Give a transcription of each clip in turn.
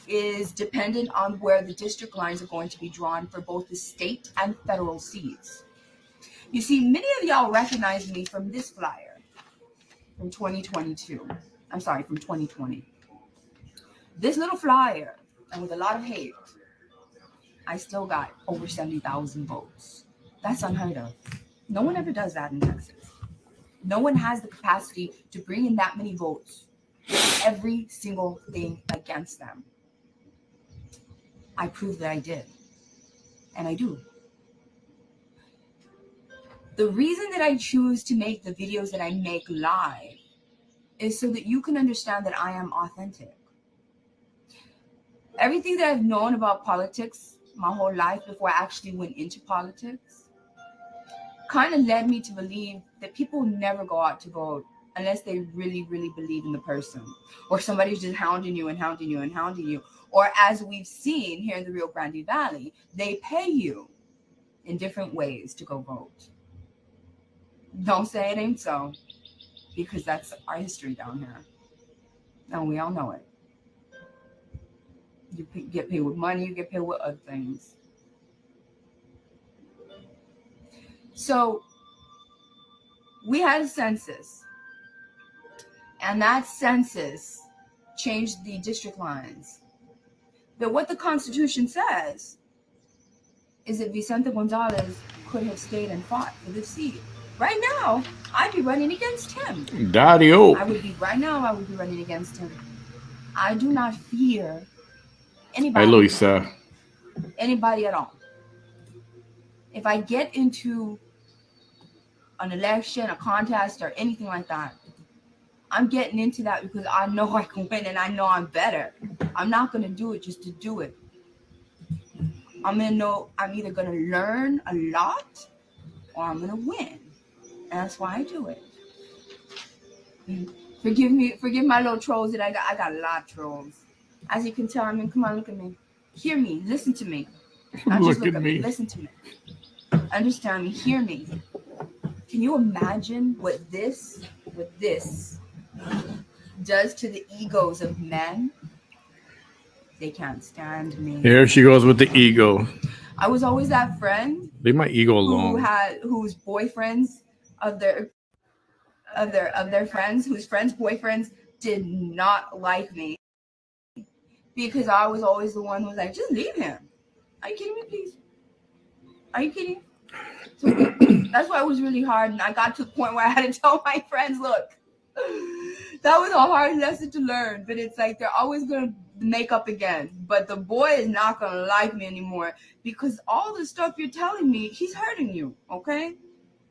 is dependent on where the district lines are going to be drawn for both the state and federal seats. You see, many of y'all recognize me from this flyer from 2022. I'm sorry, from 2020. This little flyer, and with a lot of hate, I still got over 70,000 votes. That's unheard of. No one ever does that in Texas. No one has the capacity to bring in that many votes with every single thing against them. I proved that I did. And I do. The reason that I choose to make the videos that I make live is so that you can understand that I am authentic. Everything that I've known about politics my whole life before I actually went into politics kind of led me to believe that people never go out to vote unless they really, really believe in the person, or somebody's just hounding you and hounding you and hounding you. Or as we've seen here in the Rio Grande Valley, they pay you in different ways to go vote. Don't say it ain't so, because that's our history down here. And we all know it. You get paid with money, you get paid with other things. So we had a census, and that census changed the district lines. But what the Constitution says is that Vicente Gonzalez could have stayed and fought for the seat. Right now, I'd be running against him. Daddy-o. I would be running against him. I do not fear anybody. Hey, Luisa. Anybody at all. If I get into an election, a contest, or anything like that, I'm getting into that because I know I can win and I know I'm better. I'm not going to do it just to do it. I'm either going to learn a lot or I'm going to win. And that's why I do it. Forgive my little trolls that I got a lot of trolls. As you can tell, come on, look at me. Hear me, listen to me. Not just look at me, listen to me. Understand me, hear me. Can you imagine what this does to the egos of men? They can't stand me. Here she goes with the ego. I was always that friend. Leave my ego alone. Whose boyfriends of their friends, whose friends' boyfriends did not like me. Because I was always the one who was like, just leave him. Are you kidding me, please? Are you kidding? So that's why it was really hard. And I got to the point where I had to tell my friends, look, that was a hard lesson to learn. But it's like they're always going to make up again. But the boy is not going to like me anymore because all the stuff you're telling me, he's hurting you, okay?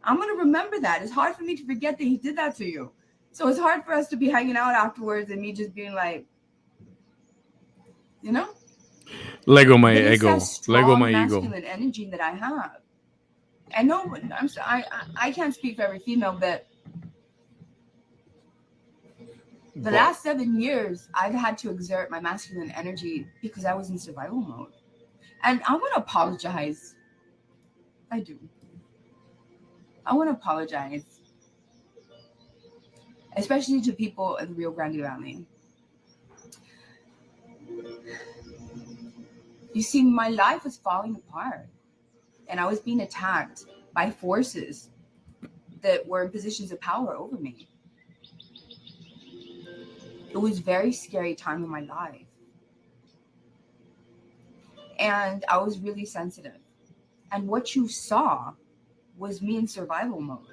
I'm going to remember that. It's hard for me to forget that he did that to you. So it's hard for us to be hanging out afterwards and me just being like, you know? Lego my ego. Lego my ego. Masculine energy that I have. I know I can't speak for every female, but the last 7 years, I've had to exert my masculine energy because I was in survival mode. And I want to apologize. I do. I want to apologize. Especially to people in the Rio Grande Valley. You see, my life was falling apart. And I was being attacked by forces that were in positions of power over me. It was a very scary time in my life. And I was really sensitive. And what you saw was me in survival mode.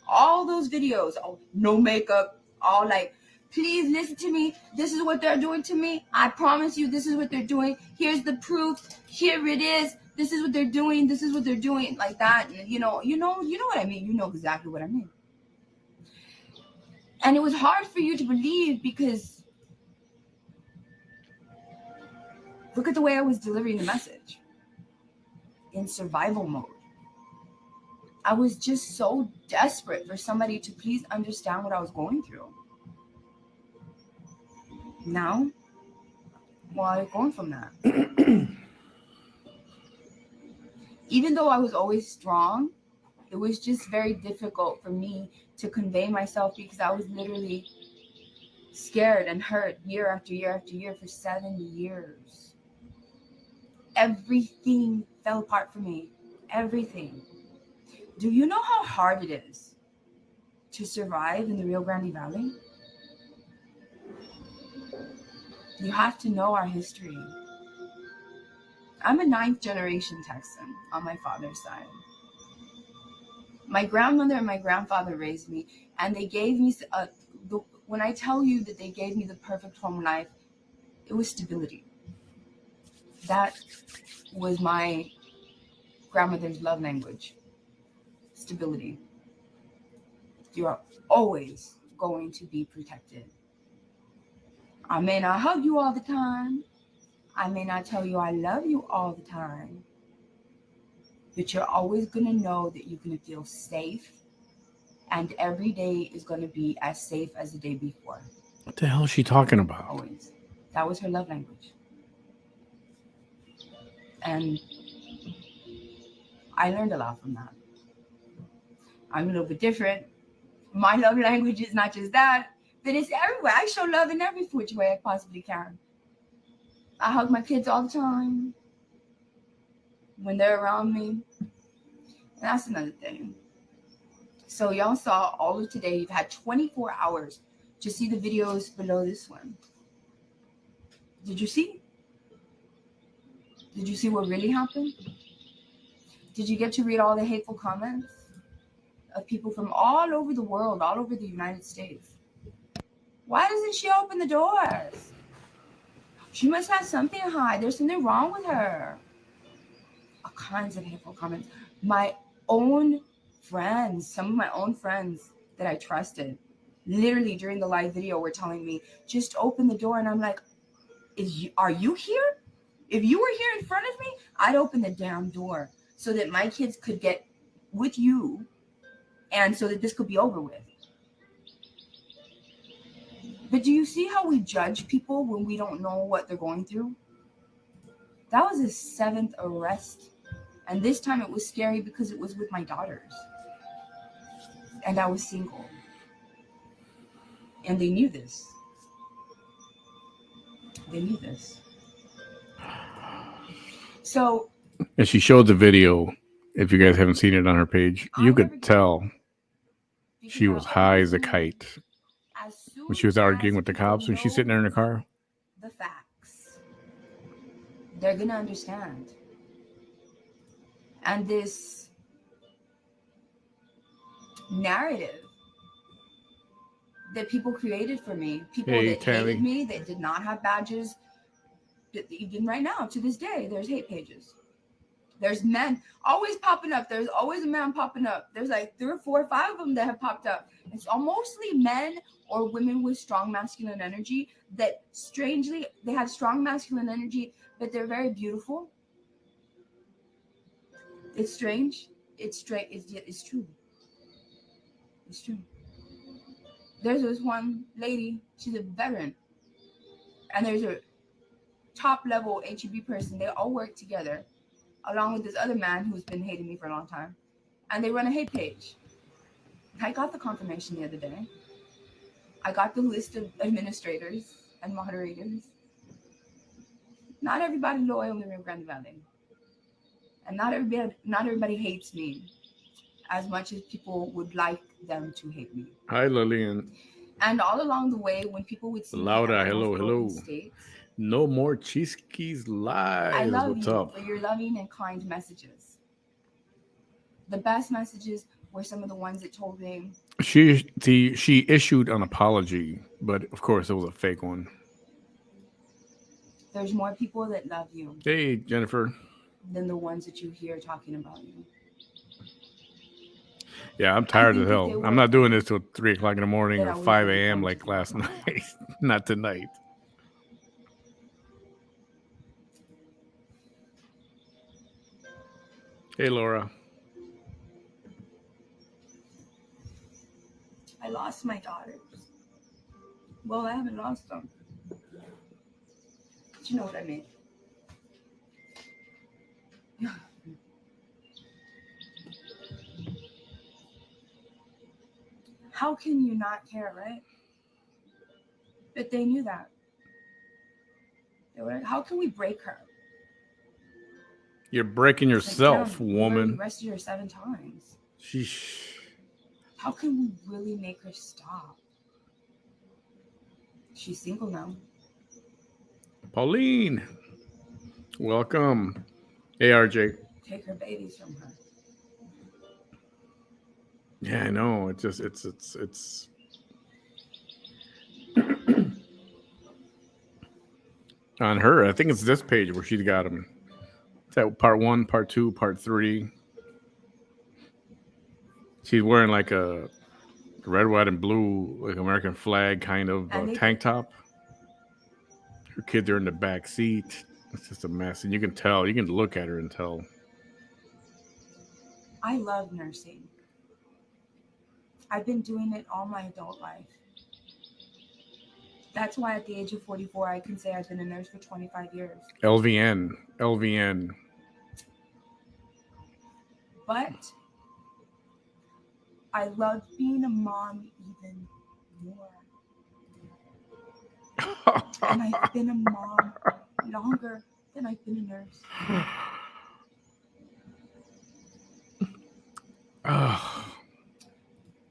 All those videos, no makeup, all like, please listen to me. This is what they're doing to me. I promise you this is what they're doing. Here's the proof. Here it is. This is what they're doing. This is what they're doing. Like that. And you know what I mean. You know exactly what I mean. And it was hard for you to believe because look at the way I was delivering the message. In survival mode. I was just so desperate for somebody to please understand what I was going through. Now, well, I'm going from that. Even though I was always strong, it was just very difficult for me to convey myself because I was literally scared and hurt year after year after year for 7 years. Everything fell apart for me. Everything. Do you know how hard it is to survive in the Rio Grande Valley? You have to know our history. I'm a 9th generation Texan on my father's side. My grandmother and my grandfather raised me, and they gave me, when I tell you that they gave me the perfect home life, it was stability. That was my grandmother's love language. Stability. You are always going to be protected. I may not hug you all the time. I may not tell you I love you all the time. But you're always going to know that you're going to feel safe. And every day is going to be as safe as the day before. What the hell is she talking about? Always. That was her love language. And I learned a lot from that. I'm a little bit different. My love language is not just that, but it's everywhere. I show love in every which way I possibly can. I hug my kids all the time when they're around me. And that's another thing. So y'all saw all of today. You've had 24 hours to see the videos below this one. Did you see? Did you see what really happened? Did you get to read all the hateful comments of people from all over the world, all over the United States? Why doesn't she open the doors? She must have something to hide. There's something wrong with her. All kinds of hateful comments. My own friends, some of my own friends that I trusted, literally during the live video were telling me, just open the door. And I'm like, are you here? If you were here in front of me, I'd open the damn door so that my kids could get with you and so that this could be over with. But do you see how we judge people when we don't know what they're going through? That was his 7th arrest. And this time it was scary because it was with my daughters. And I was single. And they knew this. They knew this. So. And she showed the video. If you guys haven't seen it on her page, you could tell she was high as a kite when she was arguing with the cops when she's sitting there in the car. The facts. They're going to understand. And this narrative that people created for me, people that hated me, that did not have badges, even right now, to this day, there's hate pages. There's men always popping up. There's always a man popping up. There's like 3 or 4 or 5 of them that have popped up. It's all mostly men or women with strong masculine energy that strangely, they have strong masculine energy, but they're very beautiful. It's strange. It's straight. It's true. It's true. There's this one lady. She's a veteran. And there's a top level HEB person. They all work together, along with this other man who's been hating me for a long time. And they run a hate page. I got the confirmation the other day. I got the list of administrators and moderators. Not everybody loyal in the Rio Grande Valley. And not everybody hates me as much as people would like them to hate me. Hi, Lillian. And all along the way, when people would see Laura, hello. States, no more Cheeskies live. I love What's you up? for your loving and kind messages. The best messages were some of the ones that told me. She issued an apology, but of course it was a fake one. There's more people that love you. Hey, Jennifer. Than the ones that you hear talking about you. Yeah, I'm tired as hell. I'm not doing this till 3 o'clock in the morning or 5 a.m. like last night. Not tonight. Hey, Laura. I lost my daughters. Well, I haven't lost them. But you know what I mean. How can you not care, right? But they knew that. They were like, how can we break her? You're breaking yourself, Like, woman. We arrested her 7 times. Sheesh. How can we really make her stop? She's single now. Pauline, welcome. Hey, RJ. Take her babies from her. Yeah, I know. It's on her. I think it's this page where she's got them. It's that part 1, part 2, part 3. She's wearing like a red, white, and blue, like American flag kind of tank top. Her kids are in the back seat. It's just a mess, and you can tell. You can look at her and tell. I love nursing. I've been doing it all my adult life. That's why at the age of 44, I can say I've been a nurse for 25 years. LVN. But I love being a mom even more. And I've been a mom longer than I've been a nurse.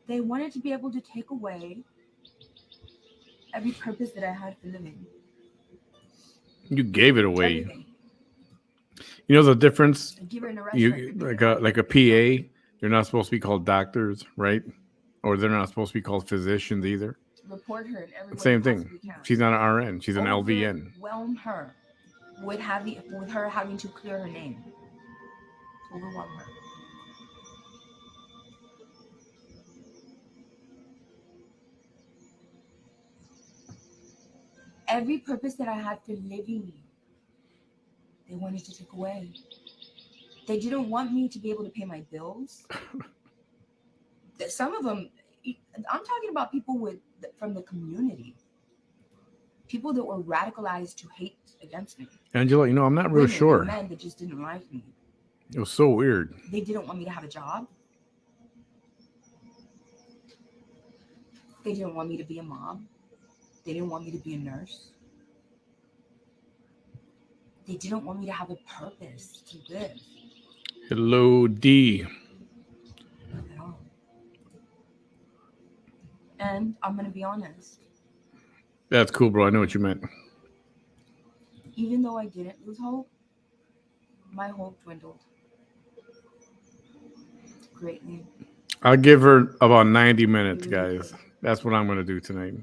They wanted to be able to take away every purpose that I had for living. You gave it away. Everything. You know the difference? Give her an You like a PA, they're not supposed to be called doctors, right? Or they're not supposed to be called physicians either. Report her in every way Same thing. She's not an RN. She's an LVN. Overwhelm her with her having to clear her name. Overwhelm her. Every purpose that I had for living, they wanted to take away. They didn't want me to be able to pay my bills. Some of them, I'm talking about people from the community. People that were radicalized to hate against me. Angela, I'm not really sure. Men that just didn't like me. It was so weird. They didn't want me to have a job. They didn't want me to be a mom. They didn't want me to be a nurse. They didn't want me to have a purpose to live. Hello, D. Not at all. And I'm going to be honest. That's cool, bro. I know what you meant. Even though I didn't lose hope, my hope dwindled greatly. I'll give her about 90 minutes, guys. That's what I'm going to do tonight.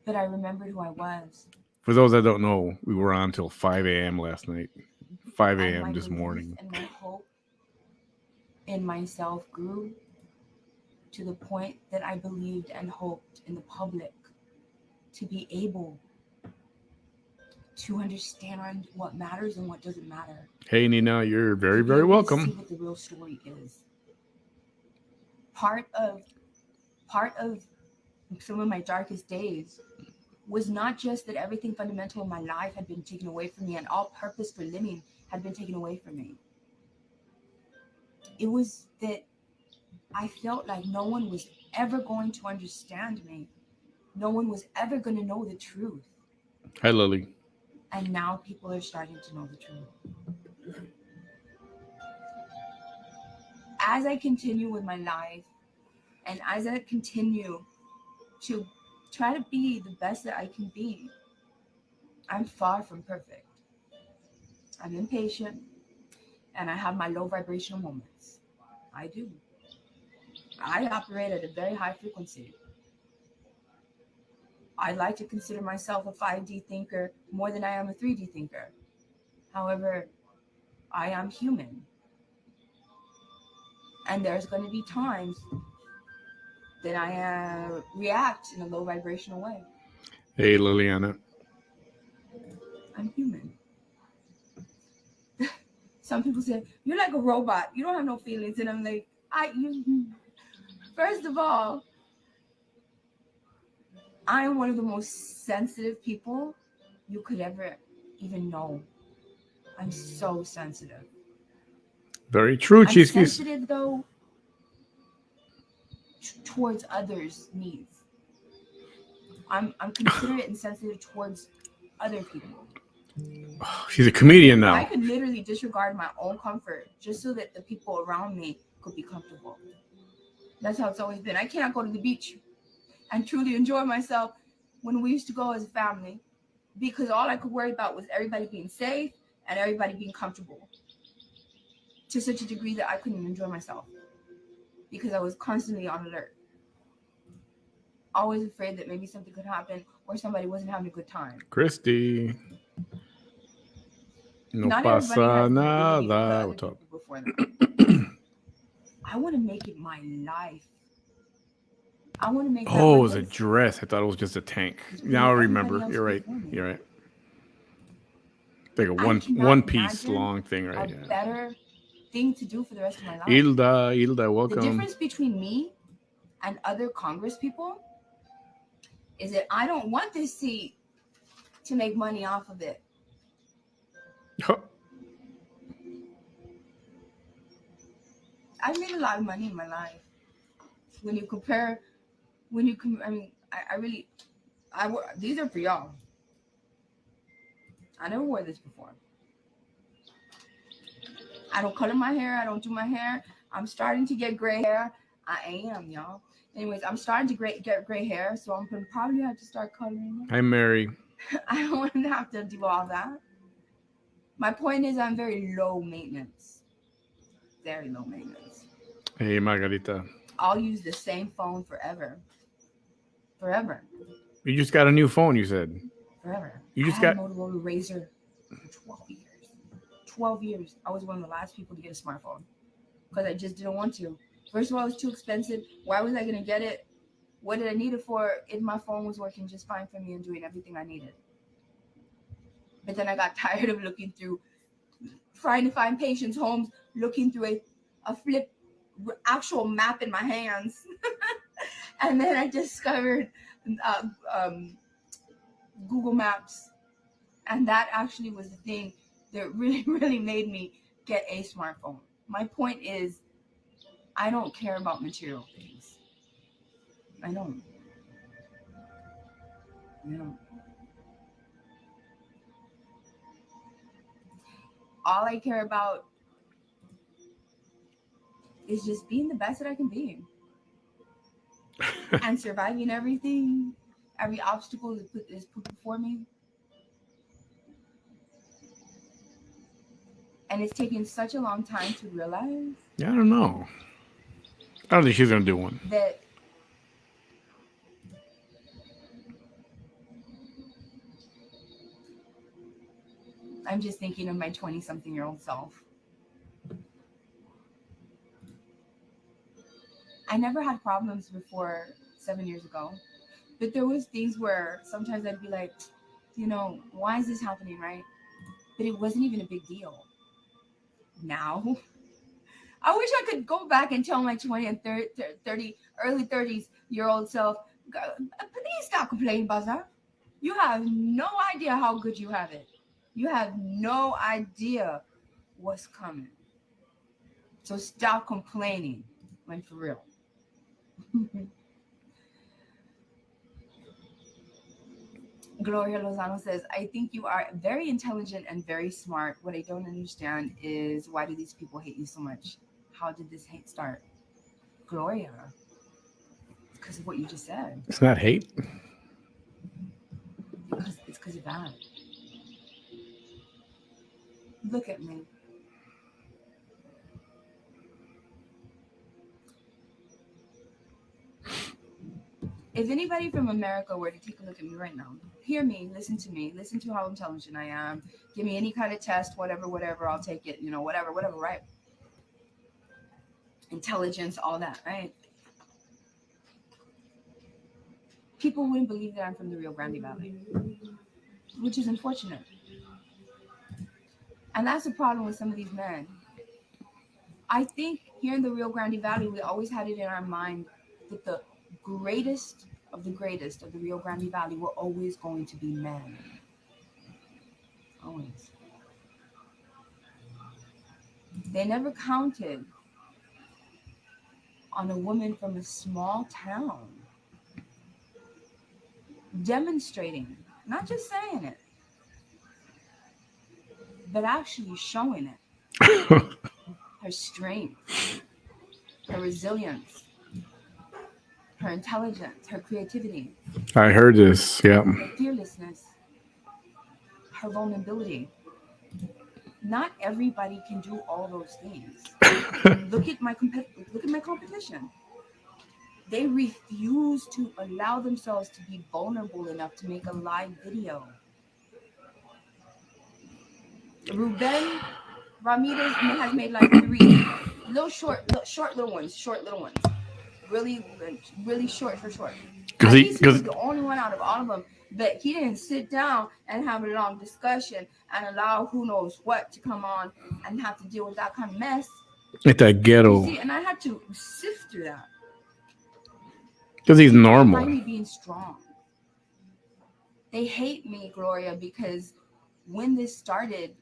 But I remembered who I was. For those that don't know, we were on till 5 a.m. last night. 5 a.m. this morning. And my hope in myself grew to the point that I believed and hoped in the public to be able to understand what matters and what doesn't matter. Hey, Nina, you're very, very welcome. See what the real story is. Part of some of my darkest days was not just that everything fundamental in my life had been taken away from me and all purpose for living had been taken away from me. It was that I felt like no one was ever going to understand me. No one was ever going to know the truth. Hi, Lily. And now people are starting to know the truth. As I continue with my life and as I continue to try to be the best that I can be, I'm far from perfect. I'm impatient and I have my low vibrational moments. I do. I operate at a very high frequency. I like to consider myself a 5D thinker more than I am a 3D thinker. However, I am human. And there's going to be times that I react in a low vibrational way. Hey, Liliana. I'm human. Some people say, you're like a robot. You don't have no feelings. And I'm like, first of all, I am one of the most sensitive people you could ever even know. I'm so sensitive. Very true, Cheesekees. Sensitive, though, towards others' needs. I'm considerate and sensitive towards other people. She's a comedian now. I could literally disregard my own comfort just so that the people around me could be comfortable. That's how it's always been. I cannot go to the beach and truly enjoy myself when we used to go as a family because all I could worry about was everybody being safe and everybody being comfortable to such a degree that I couldn't enjoy myself because I was constantly on alert. Always afraid that maybe something could happen or somebody wasn't having a good time. Christy. No Not pasa everybody has the ability to put nada. other What's up? people before them. I want to make it my life. I want to make that Oh, my it was a life. dress. I thought it was just a tank. It's Now I everybody remember. else You're right. before me. You're right. Like a I cannot one piece imagine long thing, right? a Yeah. better thing to do for the rest of my life. Hilda, The welcome. difference between me and other Congress people is that I don't want this seat to make money off of it. I've made a lot of money in my life. When you compare, I mean, I really, these are for y'all. I never wore this before. I don't color my hair. I don't do my hair. I'm starting to get gray hair. I am, y'all. Anyways, I'm starting to get gray hair, so I'm going to probably have to start coloring it. Hi, Mary. I don't want to have to do all that. My point is I'm very low maintenance. Very low maintenance. Hey, Margarita. I'll use the same phone forever. Forever. You just got a new phone, you said. Forever. You just got a Motorola Razr for 12 years. 12 years. I was one of the last people to get a smartphone because I just didn't want to. First of all, it was too expensive. Why was I going to get it? What did I need it for if my phone was working just fine for me and doing everything I needed? But then I got tired of looking through, trying to find patients' homes, looking through a flip actual map in my hands. And then I discovered Google Maps. And that actually was the thing that really, really made me get a smartphone. My point is, I don't care about material things. I don't. All I care about is just being the best that I can be. And surviving everything, every obstacle is put before me. And it's taken such a long time to realize. Yeah, I don't know. I don't think she's going to do one. That I'm just thinking of my 20-something-year-old self. I never had problems before 7 years ago. But there was things where sometimes I'd be like, why is this happening, right? But it wasn't even a big deal. Now, I wish I could go back and tell my 20 and 30, early 30s-year-old self, please stop complaining about that. You have no idea how good you have it. You have no idea what's coming. So stop complaining, like for real. Gloria Lozano says, I think you are very intelligent and very smart. What I don't understand is why do these people hate you so much? How did this hate start? Gloria, it's because of what you just said. It's not hate. It's because of that. Look at me. If anybody from America were to take a look at me right now, hear me, listen to how intelligent I am, give me any kind of test, whatever, I'll take it, whatever, right? Intelligence, all that, right? People wouldn't believe that I'm from the Rio Grande Valley, which is unfortunate. And that's the problem with some of these men. I think here in the Rio Grande Valley, we always had it in our mind that the greatest of the Rio Grande Valley were always going to be men. Always. They never counted on a woman from a small town, demonstrating, not just saying it, but actually showing it. Her strength, her resilience, her intelligence, her creativity. I heard this. Yeah. Her fearlessness, her vulnerability. Not everybody can do all those things. Look at my competition. They refuse to allow themselves to be vulnerable enough to make a live video. Ruben Ramirez has made like 3 little ones. Really short. At least he was the only one out of all of them. But he didn't sit down and have a long discussion and allow who knows what to come on and have to deal with that kind of mess. It's that ghetto. See, and I had to sift through that. Because he's normal. They find me being strong. They hate me, Gloria, because when this started,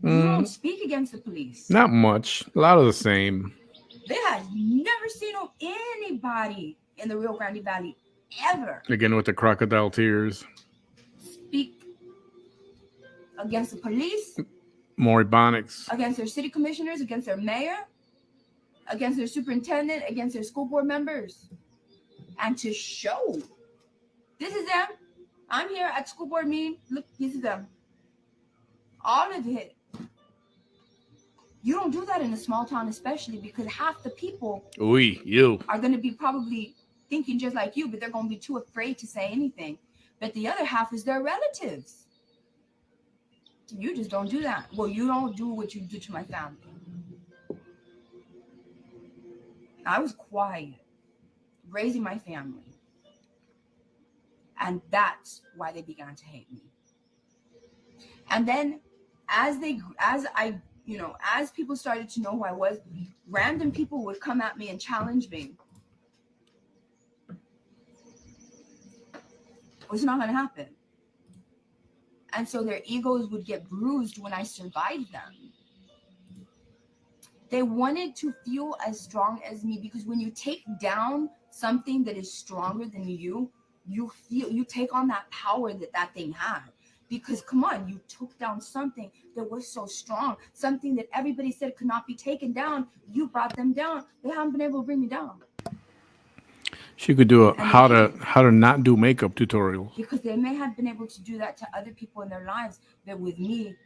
you don't speak against the police. Not much. A lot of the same. They had never seen anybody in the Rio Grande Valley ever. Again with the crocodile tears. Speak against the police. More Ebonics. Against their city commissioners, against their mayor, against their superintendent, against their school board members. And to show, this is them. I'm here at school board meeting. Look, this is them. All of it. You don't do that in a small town, especially because half the people are going to be probably thinking just like you, but they're going to be too afraid to say anything. But the other half is their relatives. You just don't do that. Well, you don't do what you do to my family. I was quiet, raising my family. And that's why they began to hate me. And then as people started to know who I was, random people would come at me and challenge me. It's not going to happen. And so their egos would get bruised when I survived them. They wanted to feel as strong as me, because when you take down something that is stronger than you take on that power that thing had. Because come on, you took down something that was so strong, something that everybody said could not be taken down. You brought them down. They haven't been able to bring me down. She could do how to not do makeup tutorials. Because they may have been able to do that to other people in their lives, but with me,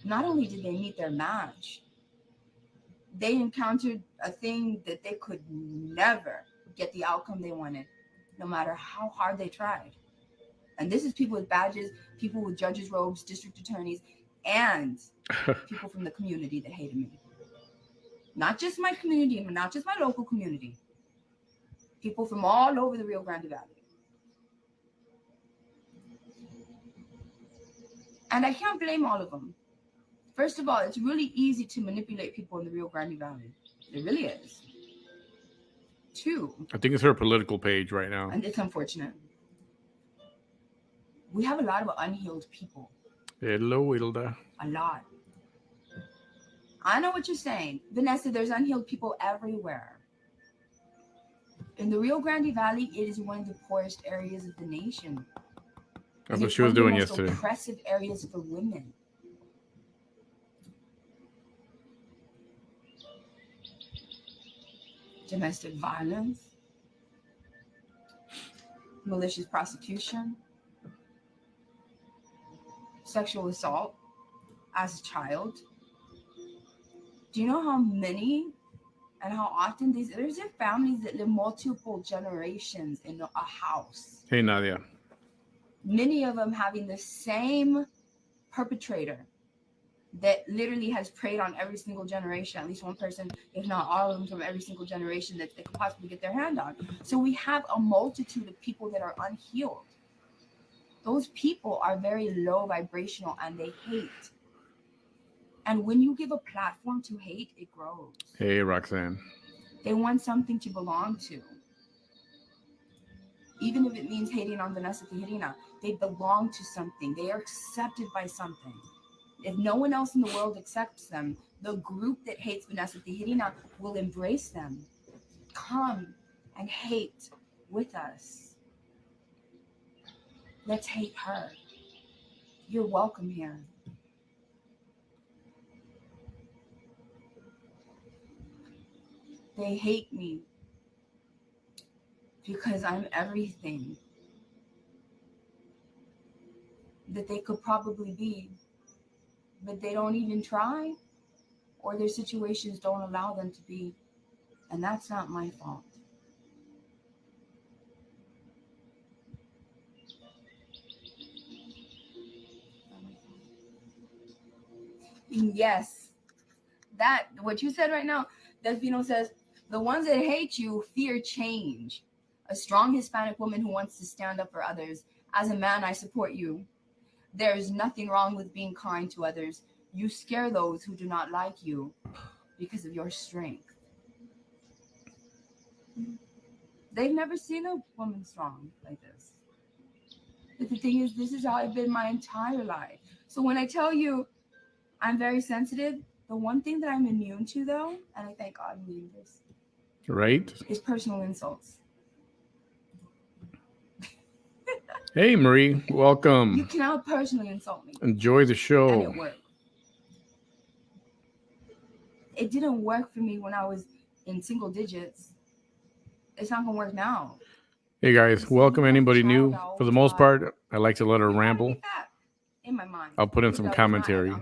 not only did they meet their match, they encountered a thing that they could never get the outcome they wanted, no matter how hard they tried. And this is people with badges, people with judges' robes, district attorneys, and people from the community that hated me. Not just my community, not just my local community. People from all over the Rio Grande Valley. And I can't blame all of them. First of all, it's really easy to manipulate people in the Rio Grande Valley. It really is. 2. I think it's her political page right now. And it's unfortunate. We have a lot of unhealed people. Hello, Hilda. A lot. I know what you're saying. Vanessa, there's unhealed people everywhere. In the Rio Grande Valley, it is one of the poorest areas of the nation. That's what she was doing yesterday. One of the most oppressive areas for women. Domestic violence, malicious prosecution, sexual assault as a child. Do you know how many and how often there's families that live multiple generations in a house? Hey, Nadia. Many of them having the same perpetrator that literally has preyed on every single generation, at least one person, if not all of them, from every single generation that they could possibly get their hand on. So we have a multitude of people that are unhealed. Those people are very low vibrational and they hate. And when you give a platform to hate, it grows. Hey, Roxanne. They want something to belong to. Even if it means hating on Vanessa Tijerina, they belong to something. They are accepted by something. If no one else in the world accepts them, the group that hates Vanessa Tijerina will embrace them. come and hate with us. Let's hate her. You're welcome here. They hate me because I'm everything that they could probably be, but they don't even try, or their situations don't allow them to be, and that's not my fault. Yes, that what you said right now, Delfino says, the ones that hate you fear change. A strong Hispanic woman who wants to stand up for others. As a man, I support you. There's nothing wrong with being kind to others. You scare those who do not like you because of your strength. They've never seen a woman strong like this. But the thing is, this is how I've been my entire life. So when I tell you I'm very sensitive, the one thing that I'm immune to, though, and I thank God I'm doing this, right, is personal insults. Hey, Marie, welcome. You cannot personally insult me. Enjoy the show. And it worked. It didn't work for me when I was in single digits. It's not gonna work now. Hey guys, welcome anybody new. For the most part, I like to let her ramble. In my mind, I'll put in some commentary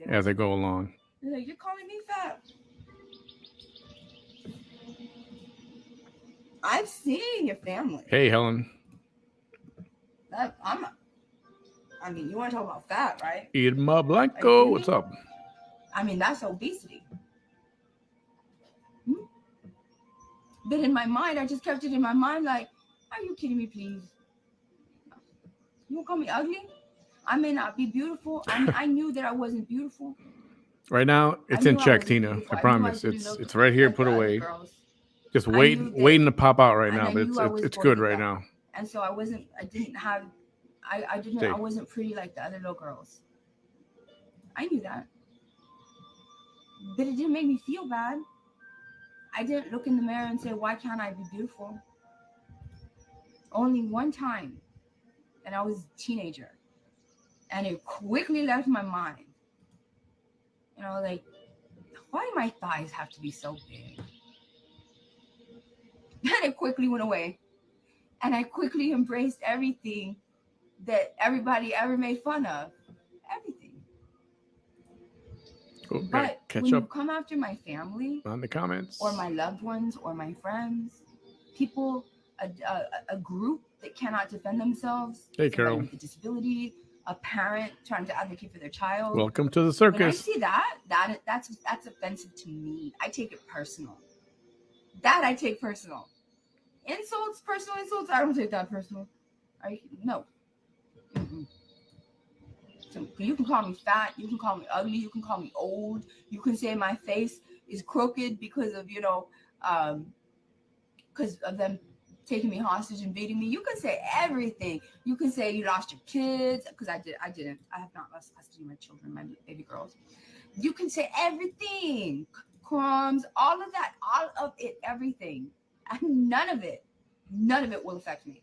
as I go along. They're like, you're calling me fat. I've seen your family. Hey, Helen. I mean, you want to talk about fat, right? Irma Blanco, what's up? I mean, that's obesity. But in my mind, I just kept it in my mind like, are you kidding me, please? You won't call me ugly? I may not be beautiful. I knew that I wasn't beautiful. Right now, it's in check, Tina. I promise. It's right here, put away. Just waiting to pop out right now, but it's good right now. And so I wasn't pretty like the other little girls. I knew that. But it didn't make me feel bad. I didn't look in the mirror and say, why can't I be beautiful? Only one time. And I was a teenager. And it quickly left my mind. You know, like, why do my thighs have to be so big? And it quickly went away. And I quickly embraced everything that everybody ever made fun of. Everything. Cool. But when you come after my family, on the comments, or my loved ones, or my friends, people, a group that cannot defend themselves, hey, Carol, with a disability, a parent trying to advocate for their child. Welcome to the circus. When I see that's offensive to me. I take it personal. That I take personal. Insults, personal insults, I don't take that personal. No. Mm-mm. So you can call me fat, you can call me ugly, you can call me old, you can say my face is crooked because of, because of them taking me hostage and beating me. You can say everything. You can say you lost your kids, because I didn't. I have not lost custody of my children, my baby girls. You can say everything. Crumbs, all of that, all of it, everything. And none of it will affect me.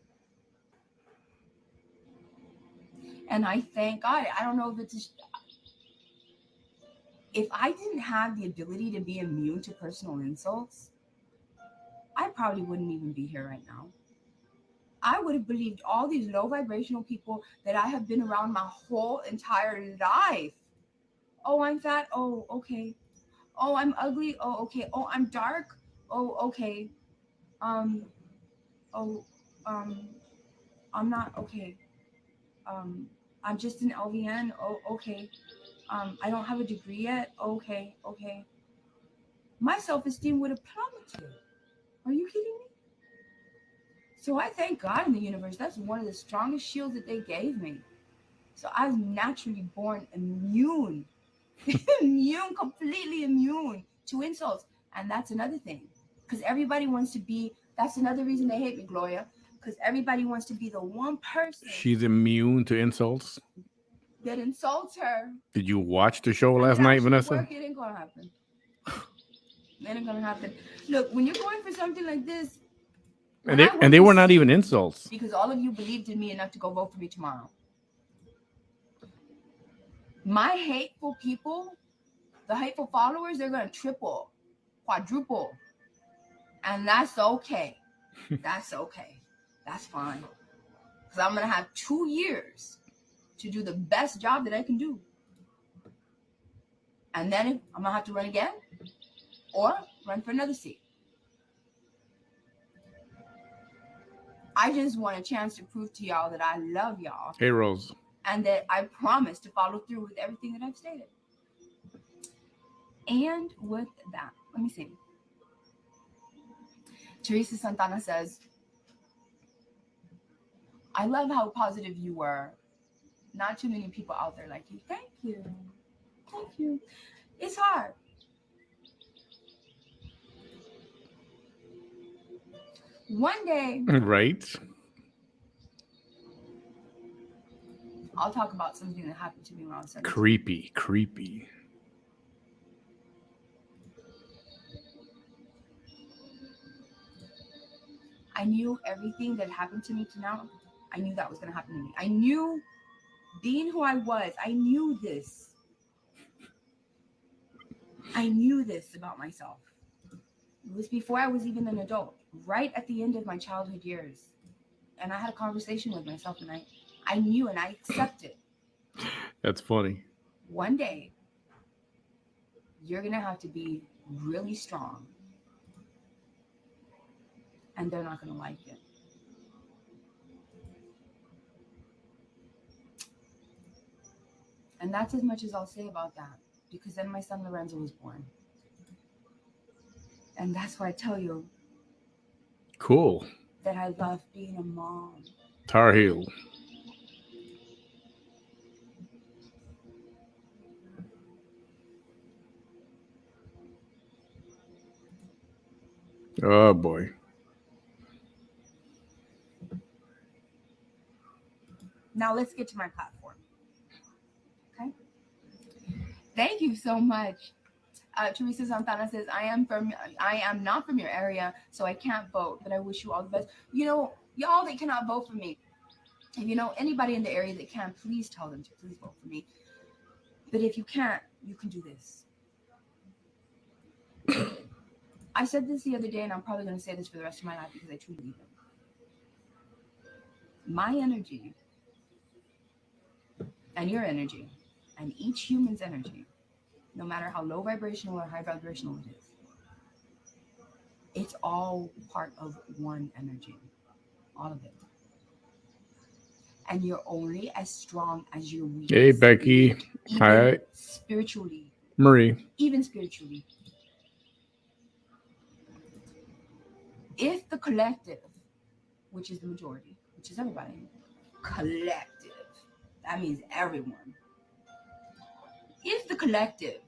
And I thank God. I don't know if if I didn't have the ability to be immune to personal insults, I probably wouldn't even be here right now. I would have believed all these low vibrational people that I have been around my whole entire life. Oh, I'm fat. Oh, okay. Oh, I'm ugly. Oh, okay. Oh, I'm dark. Oh, okay. I'm not okay. I'm just an LVN. Oh, okay. I don't have a degree yet. Okay. My self-esteem would have plummeted. Are you kidding me? So I thank God in the universe. That's one of the strongest shields that they gave me. So I was naturally born immune, completely immune to insults. And that's another thing. Because everybody wants to be, that's another reason they hate me, Gloria. Because everybody wants to be the one person. She's immune to insults. That insults her. Did you watch the show last night, Vanessa? It ain't gonna happen. It ain't gonna happen. Look, when you're going for something like this, and they were not even insults. Because all of you believed in me enough to go vote for me tomorrow. My hateful people, the hateful followers, they're gonna triple, quadruple. And that's okay. That's okay. That's fine. Because I'm gonna have 2 years to do the best job that I can do. And then I'm gonna have to run again or run for another seat. I just want a chance to prove to y'all that I love y'all. Hey, Rose. And that I promise to follow through with everything that I've stated. And with that, let me see. Teresa Santana says, I love how positive you were. Not too many people out there like you. Thank you. Thank you. It's hard. One day, right? I'll talk about something that happened to me when I was 17. Creepy. I knew everything that happened to me to now. I knew that was going to happen to me. I knew being who I was. I knew this. I knew this about myself. It was before I was even an adult, right at the end of my childhood years. And I had a conversation with myself, and I knew and I accepted. That's funny. One day, you're going to have to be really strong. And they're not going to like it. And that's as much as I'll say about that. Because then my son Lorenzo was born. And that's why I tell you. Cool. That I love being a mom. Tar Heel. Oh, boy. Now let's get to my platform. Okay. Thank you so much. Teresa Santana says, I am not from your area, so I can't vote, but I wish you all the best. You know, y'all that cannot vote for me, if you know anybody in the area that can, please tell them to please vote for me. But if you can't, you can do this. I said this the other day, and I'm probably going to say this for the rest of my life because I truly believe it. My energy and your energy and each human's energy, no matter how low vibrational or high vibrational it is, it's all part of one energy. All of it. And you're only as strong as your weakness. Hey, Becky. Hi. Spiritually. Marie. Even spiritually. If the collective, which is the majority, which is everybody, collective, that means everyone. If the collective,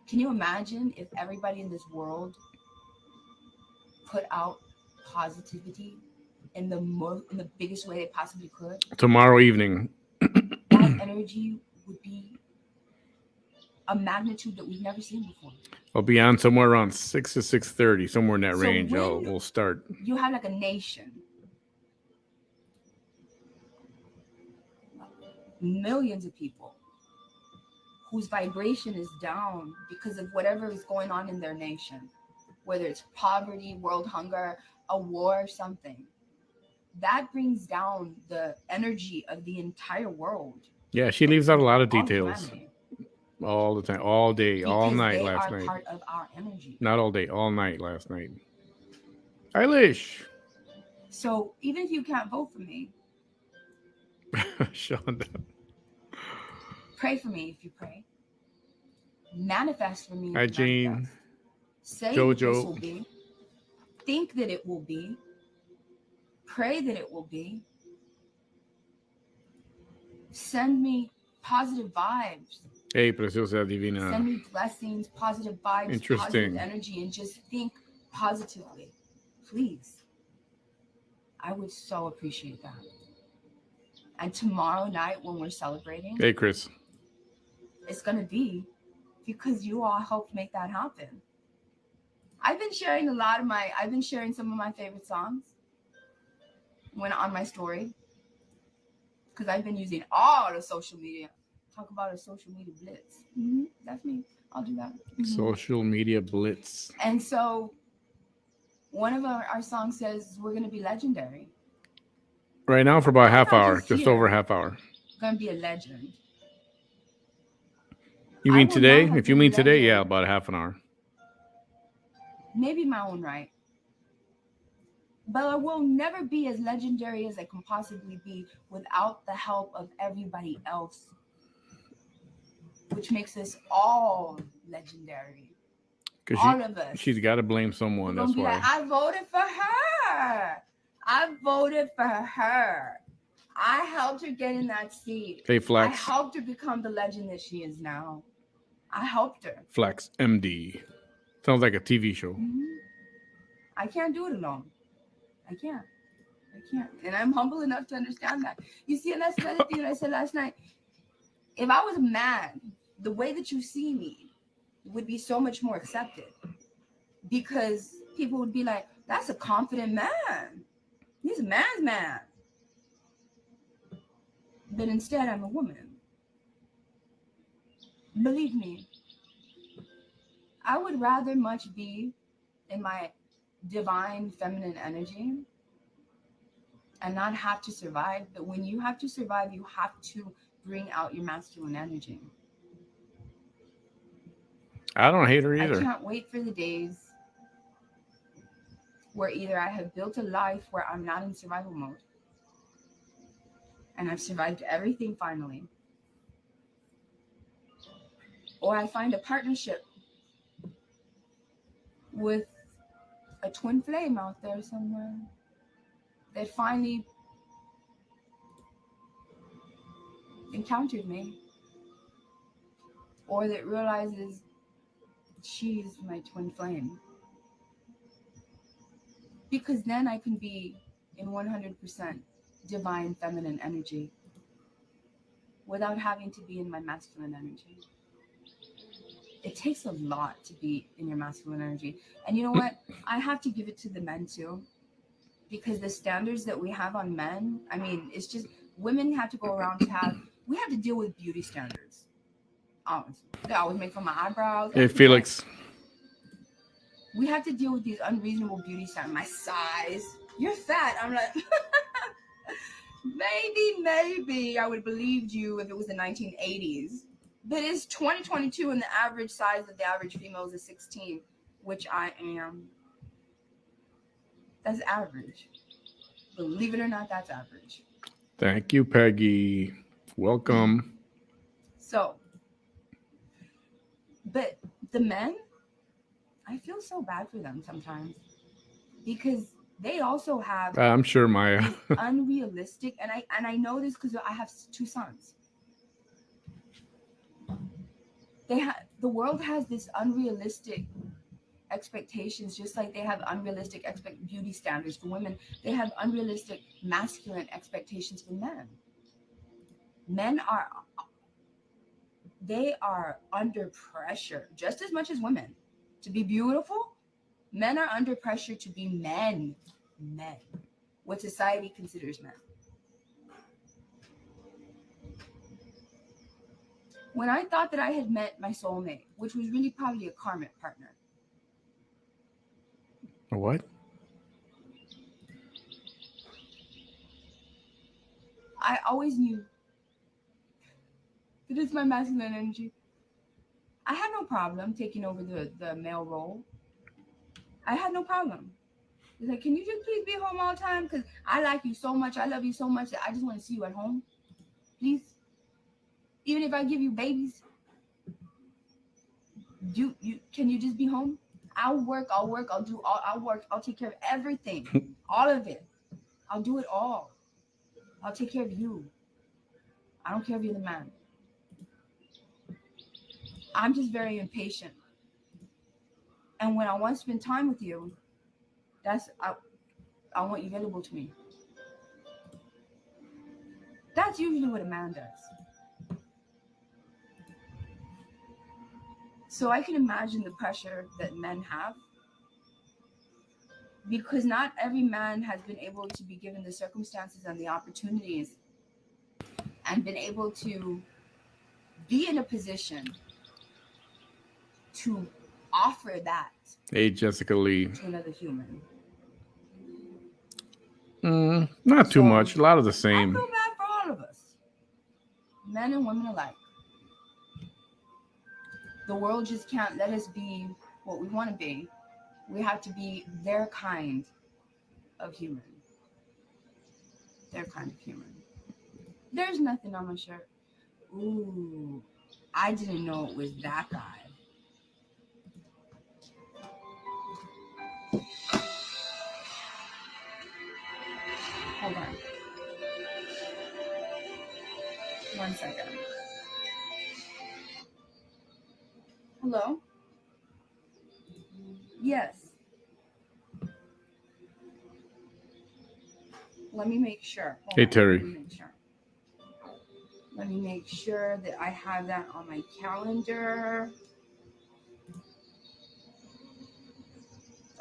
can you imagine if everybody in this world put out positivity in the biggest way they possibly could? Tomorrow evening. That energy would be a magnitude that we've never seen before. I'll be on somewhere around 6 to 6:30, somewhere in that range. We'll start. You have like a nation. Millions of people whose vibration is down because of whatever is going on in their nation, whether it's poverty, world hunger, a war, something. That brings down the energy of the entire world. Yeah, she leaves out a lot of details. All the time, all day, because all night last night. They are part of our energy. Not all day, all night last night. Eilish. So even if you can't vote for me, Shonda. Pray for me if you pray. Manifest for me. Hi, Jean. Say Jojo. that this will be. Think that it will be. Pray that it will be. Send me positive vibes. Hey, Preciosa Divina. Send me blessings, positive vibes, positive energy, and just think positively. Please. I would so appreciate that. And tomorrow night when we're celebrating. Hey, Chris. It's going to be because you all helped make that happen. I've been sharing some of my favorite songs when on my story, because I've been using all the social media. Talk about a social media blitz. That's me. I'll do that. Social media blitz. And so one of our songs says we're going to be legendary. Right now for about a half hour, just over a half hour. Going to be a legend. You mean today? If you mean today, yeah, about a half an hour. Maybe my own right. But I will never be as legendary as I can possibly be without the help of everybody else, which makes us all legendary. All of us. She's got to blame someone. That's why. Like, I voted for her. I voted for her. I helped her get in that seat. Hey, Flax. I helped her become the legend that she is now. I helped her. Flax MD. Sounds like a TV show. I can't do it alone. I can't. And I'm humble enough to understand that. You see, and that's another thing that I said last night. If I was a man, the way that you see me would be so much more accepted. Because people would be like, that's a confident man. He's a man's man. But instead, I'm a woman. Believe me, I would rather much be in my divine feminine energy and not have to survive. But when you have to survive, you have to bring out your masculine energy. I don't hate her either. I can't wait for the days where either I have built a life where I'm not in survival mode and I've survived everything finally, or I find a partnership with a twin flame out there somewhere that finally encountered me, or that realizes she's my twin flame. Because then I can be in 100% divine feminine energy without having to be in my masculine energy. It takes a lot to be in your masculine energy. And you know what? I have to give it to the men too. Because the standards that we have on men, I mean, it's just women have to go around we have to deal with beauty standards. They always make fun of my eyebrows. Hey, Felix. We have to deal with these unreasonable beauty standards. My size. You're fat. I'm like, maybe I would believe you if it was the 1980s. But it's 2022 and the average size of the average female is a 16, which I am. That's average. Believe it or not, that's average. Thank you, Peggy. Welcome. So, but the men, I feel so bad for them sometimes because they also have. I'm sure, Maya. Unrealistic, and I know this because I have two sons. The world has this unrealistic expectations, just like they have unrealistic beauty standards for women. They have unrealistic masculine expectations for men. Men are under pressure just as much as women to be beautiful. Men are under pressure to be men, what society considers men. When I thought that I had met my soulmate, which was really probably a karmic partner. A what? I always knew that it's my masculine energy. I had no problem taking over the male role. I had no problem. It's like, can you just please be home all the time? Because I like you so much. I love you so much that I just want to see you at home. Please. Even if I give you babies, can you just be home? I'll work, I'll take care of everything. All of it. I'll do it all. I'll take care of you. I don't care if you're the man. I'm just very impatient. And when I want to spend time with you, I want you available to me. That's usually what a man does. So I can imagine the pressure that men have, because not every man has been able to be given the circumstances and the opportunities and been able to be in a position to offer that Hey, Jessica Lee. to another human. Not too much. A lot of the I same. feel bad for all of us, men and women alike. The world just can't let us be what we want to be. We have to be their kind of human. Their kind of human. There's nothing on my shirt. Ooh, I didn't know it was that guy. Hold on. 1 second. Hello? Yes. Let me make sure. Hold Hey, on. Terry. Let me make sure that I have that on my calendar.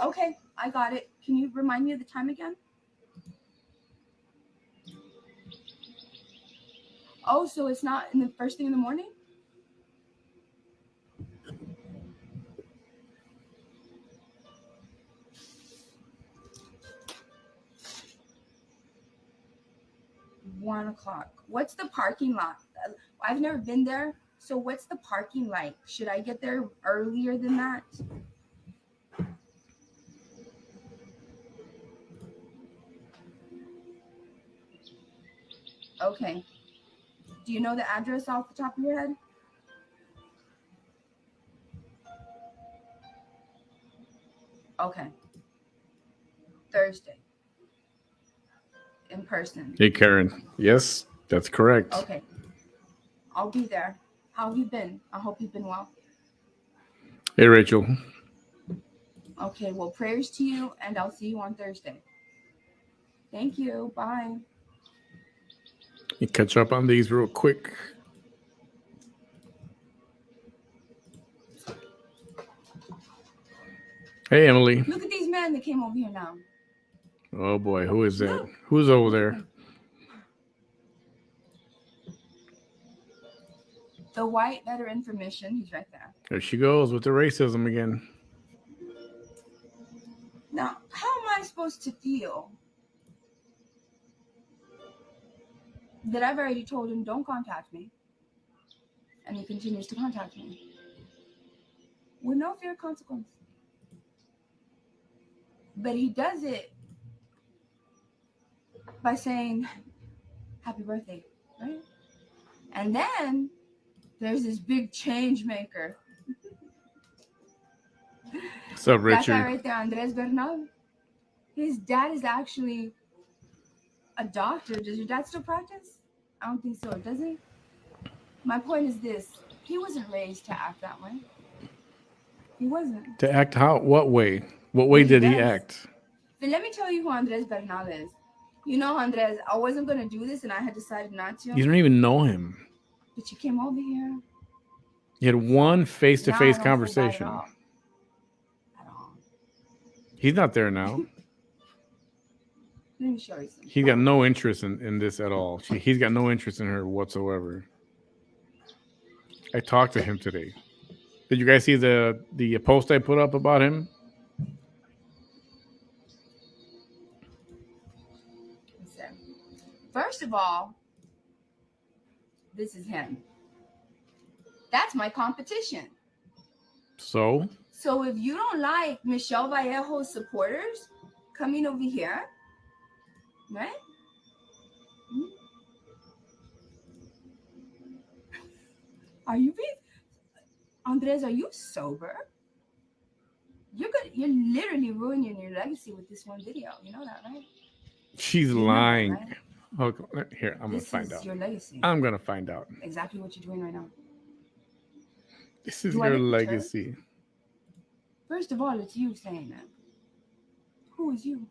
Okay, I got it. Can you remind me of the time again? Oh, so it's not in the first thing in the morning? One o'clock. What's the parking lot? I've never been there. So what's the parking like? Should I get there earlier than that? Okay. Do you know the address off the top of your head? Okay. Thursday. In person. Hey, Karen. Yes, that's correct. Okay. I'll be there. How have you been? I hope you've been well. Hey, Rachel. Okay, well, prayers to you, and I'll see you on Thursday. Thank you. Bye. You catch up on these real quick. Hey, Emily. Look at these men that came over here now. Oh, boy. Who is that? Who's over there? The white veteran for mission. He's right there. There she goes with the racism again. Now, how am I supposed to feel that I've already told him don't contact me, and he continues to contact me with no fear of consequence? But he does it by saying happy birthday, right? And then there's this big change maker. What's up, That Richard? guy right there, Andres Bernal. His dad is actually a doctor. Does your dad still practice? I don't think so, does he? My point is this. He wasn't raised to act that way. He wasn't. To act how? What way? What way did he act? But let me tell you who Andres Bernal is. You know, Andres, I wasn't going to do this, and I had decided not to. You don't even know him. But you came over here. You had one face-to-face Now I don't feel bad conversation. At all. He's not there now. Let me show you something. He's got no interest in this at all. He's got no interest in her whatsoever. I talked to him today. Did you guys see the post I put up about him? First of all, this is him. That's my competition. So if you don't like Michelle Vallejo's supporters coming over here, right? Are you Andres, are you sober? You're literally ruining your legacy with this one video. You know that, right? she's lying. That, right? Okay, here, I'm going to find out. This is your legacy. I'm going to find out. Exactly what you're doing right now. This is your legacy. First of all, it's you saying that. Who is you?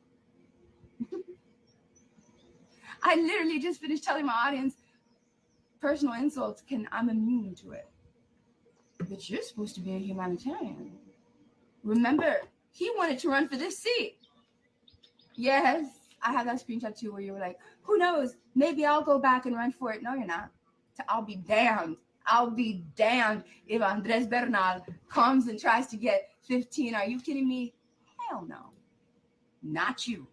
I literally just finished telling my audience personal insults. I'm immune to it. But you're supposed to be a humanitarian. Remember, he wanted to run for this seat. Yes, I have that screenshot too where you were like, who knows? Maybe I'll go back and run for it. No, you're not. I'll be damned. I'll be damned if Andres Bernal comes and tries to get 15. Are you kidding me? Hell no. Not you.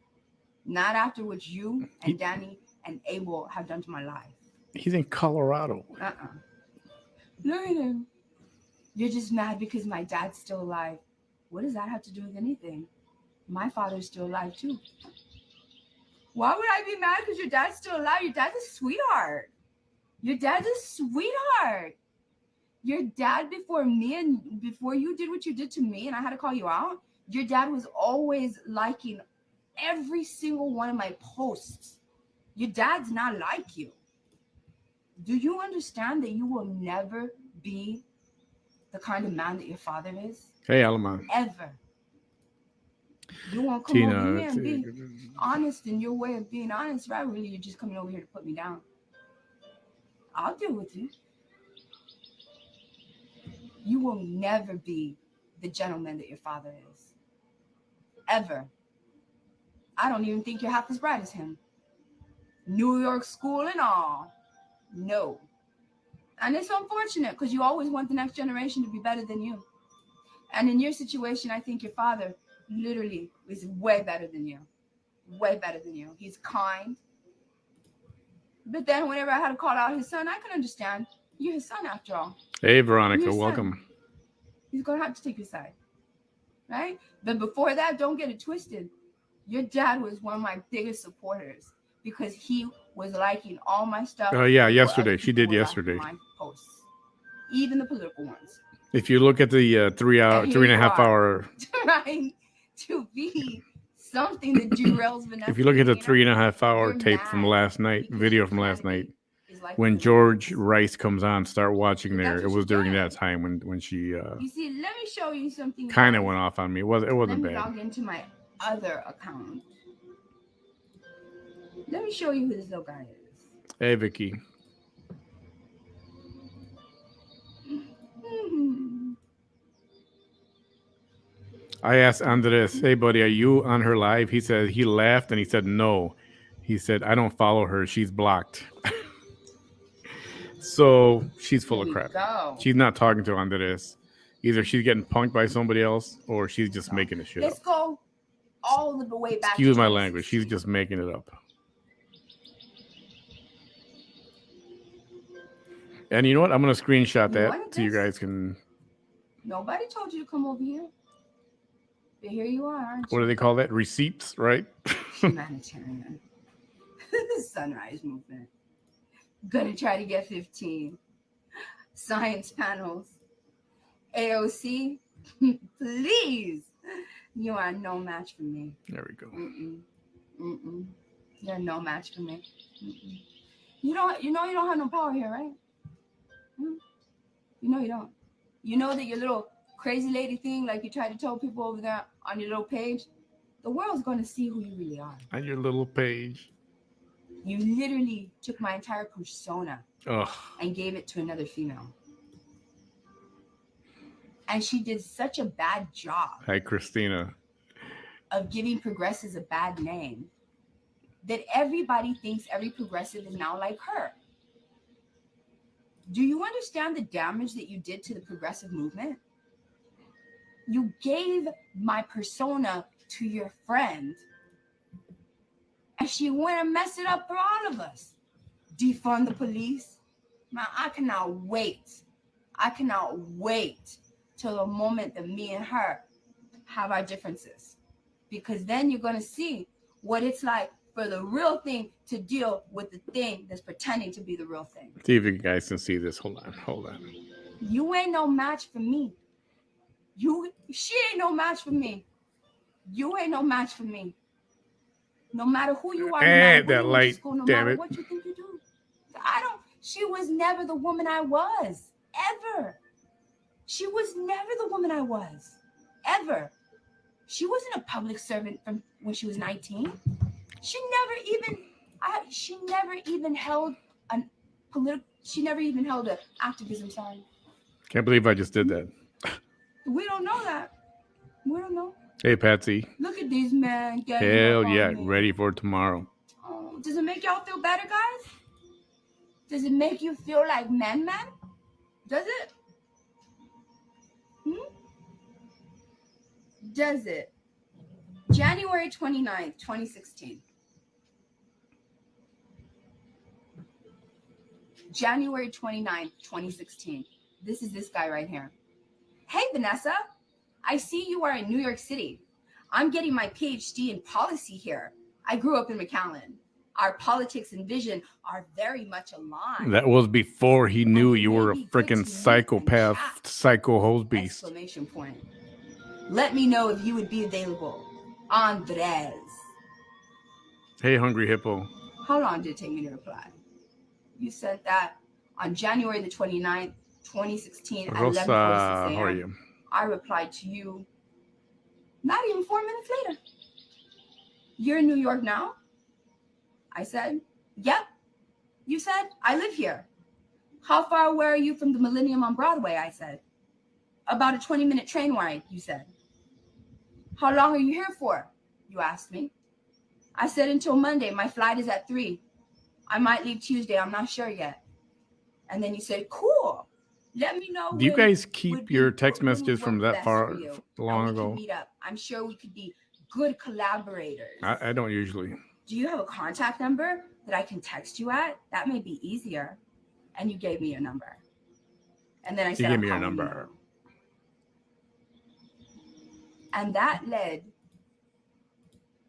Not after what you and Danny and Abel have done to my life. He's in Colorado. Look at him. You're just mad because my dad's still alive. What does that have to do with anything? My father's still alive too. Why would I be mad because your dad's still alive? Your dad's a sweetheart. Your dad's a sweetheart. Your dad, before me and before you did what you did to me and I had to call you out, your dad was always liking every single one of my posts. Your dad's not like you. Do you understand that you will never be the kind of man that your father is? Hey, Alama. Ever. You won't come over here and be honest in your way of being honest, right? Really, you're just coming over here to put me down. I'll deal with you. You will never be the gentleman that your father is. Ever. I don't even think you're half as bright as him. New York school and all. No. And it's unfortunate because you always want the next generation to be better than you. And in your situation, I think your father literally is way better than you. Way better than you. He's kind. But then whenever I had to call out his son, I can understand. You're his son after all. Hey, Veronica, welcome. He's going to have to take your side. Right? But before that, don't get it twisted. Your dad was one of my biggest supporters because he was liking all my stuff. Yeah, yesterday. She did yesterday. My posts, even the political ones. If you look at the 3.5 hour. Trying to be something that derails Vanessa. If you look at the 3.5 hour tape from last night, video from last night, when George Rice comes on, start watching there. It was during that time when she. You see, let me show you something. Kind of went off on me. It wasn't bad. Let me log into my other account. Let me show you who this little guy is. Hey, Vicky. I asked Andres, hey, buddy, are you on her live? He said he laughed and he said no. He said, I don't follow her. She's blocked. So she's full of crap. She's not talking to Andres. Either she's getting punked by somebody else or she's just making it shit up. Let's go all the way back. Excuse my language. She's just making it up. And you know what? I'm going to screenshot that so you guys can. Nobody told you to come over here. But here you are, aren't you? What do they call that? Receipts, right? Humanitarian. The Sunrise Movement. Gonna try to get 15. Science panels. AOC, please. You are no match for me. There we go. You're no match for me. You know you don't have no power here, right? You know you don't. You know that your little crazy lady thing, like you tried to tell people over there on your little page, the world's going to see who you really are. On your little page. You literally took my entire persona and gave it to another female. And she did such a bad job. Hi, Christina. Of giving progressives a bad name that everybody thinks every progressive is now like her. Do you understand the damage that you did to the progressive movement? You gave my persona to your friend, and she went and messed it up for all of us. Defund the police. Man, I cannot wait. I cannot wait till the moment that me and her have our differences. Because then you're going to see what it's like for the real thing to deal with the thing that's pretending to be the real thing. See if you guys can see this. Hold on. You ain't no match for me. She ain't no match for me. You ain't no match for me. No matter who you are, no matter that light, school, no damn matter it. what you think you do. She was never the woman I was. Ever. She was never the woman I was. Ever. She wasn't a public servant from when she was 19. She never even held an activism sign. Can't believe I just did that. We don't know that. We don't know. Hey, Patsy. Look at these men getting Hell up yeah, on me. ready for tomorrow. Oh, does it make y'all feel better, guys? Does it make you feel like men? Does it? Does it? January 29th, 2016. January 29th, 2016. This is this guy right here. Hey, Vanessa. I see you are in New York City. I'm getting my PhD in policy here. I grew up in McAllen. Our politics and vision are very much aligned. That was before he knew you were a freaking psychopath, psycho hose beast. Exclamation point. Let me know if you would be available. Andres. Hey, Hungry Hippo. How long did it take me to reply? You sent that on January the 29th, 2016 at 11:46 a.m. How are you? I replied to you not even 4 minutes later. You're in New York now? I said, yep. You said, I live here. How far away are you from the Millennium on Broadway? I said. About a 20-minute train ride, you said. How long are you here for? You asked me. I said until Monday. My flight is at 3. I might leave Tuesday. I'm not sure yet. And then you said, cool. Let me know. Do you guys keep your text messages from that far long ago? Meet up. I'm sure we could be good collaborators. I don't usually. Do you have a contact number that I can text you at? That may be easier. And you gave me your number. And then I said, you gave me your number. And that led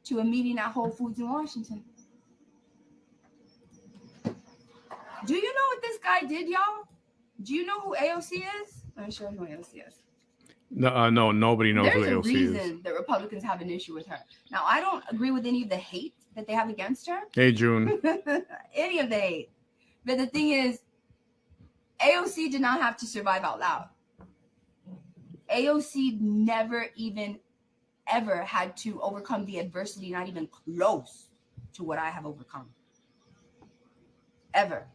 to a meeting at Whole Foods in Washington. Do you know what this guy did, y'all? Do you know who AOC is? Let me show you who AOC is. No, nobody knows who AOC is. There's a reason that Republicans have an issue with her. Now, I don't agree with any of the hate that they have against her. Hey, June. Any of the hate. But the thing is, AOC did not have to survive out loud. AOC never even, ever had to overcome the adversity, not even close to what I have overcome. Ever.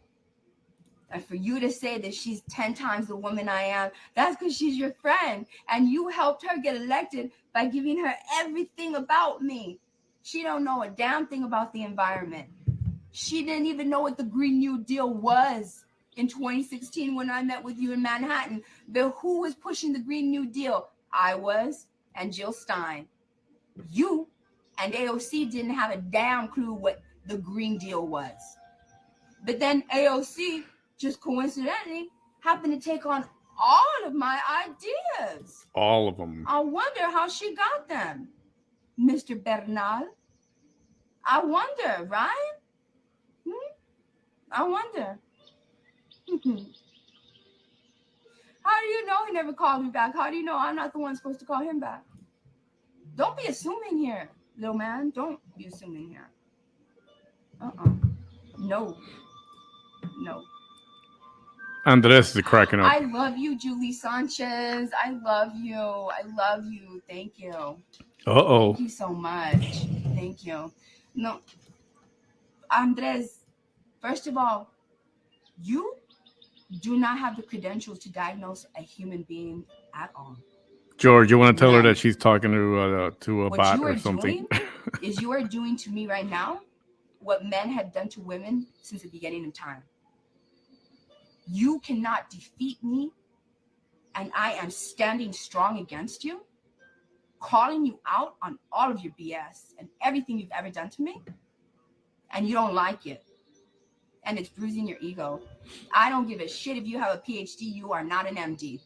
And for you to say that she's 10 times the woman I am, that's because she's your friend. And you helped her get elected by giving her everything about me. She don't know a damn thing about the environment. She didn't even know what the Green New Deal was in 2016 when I met with you in Manhattan. But who was pushing the Green New Deal? I was, and Jill Stein. You and AOC didn't have a damn clue what the Green Deal was. But then AOC just coincidentally happened to take on all of my ideas. All of them. I wonder how she got them, Mr. Bernal. I wonder, right? I wonder. How do you know he never called me back? How do you know I'm not the one supposed to call him back? Don't be assuming here, little man. Don't be assuming here. No. Andres is cracking up. I love you, Julie Sanchez. I love you. Thank you. Uh-oh. Thank you so much. Thank you. No, Andres, first of all, you do not have the credentials to diagnose a human being at all. George, you want to tell her that she's talking to a bot or something? Is you are doing to me right now what men have done to women since the beginning of time. You cannot defeat me, and I am standing strong against you, calling you out on all of your BS and everything you've ever done to me, and you don't like it, and it's bruising your ego. I don't give a shit if you have a PhD. You are not an MD.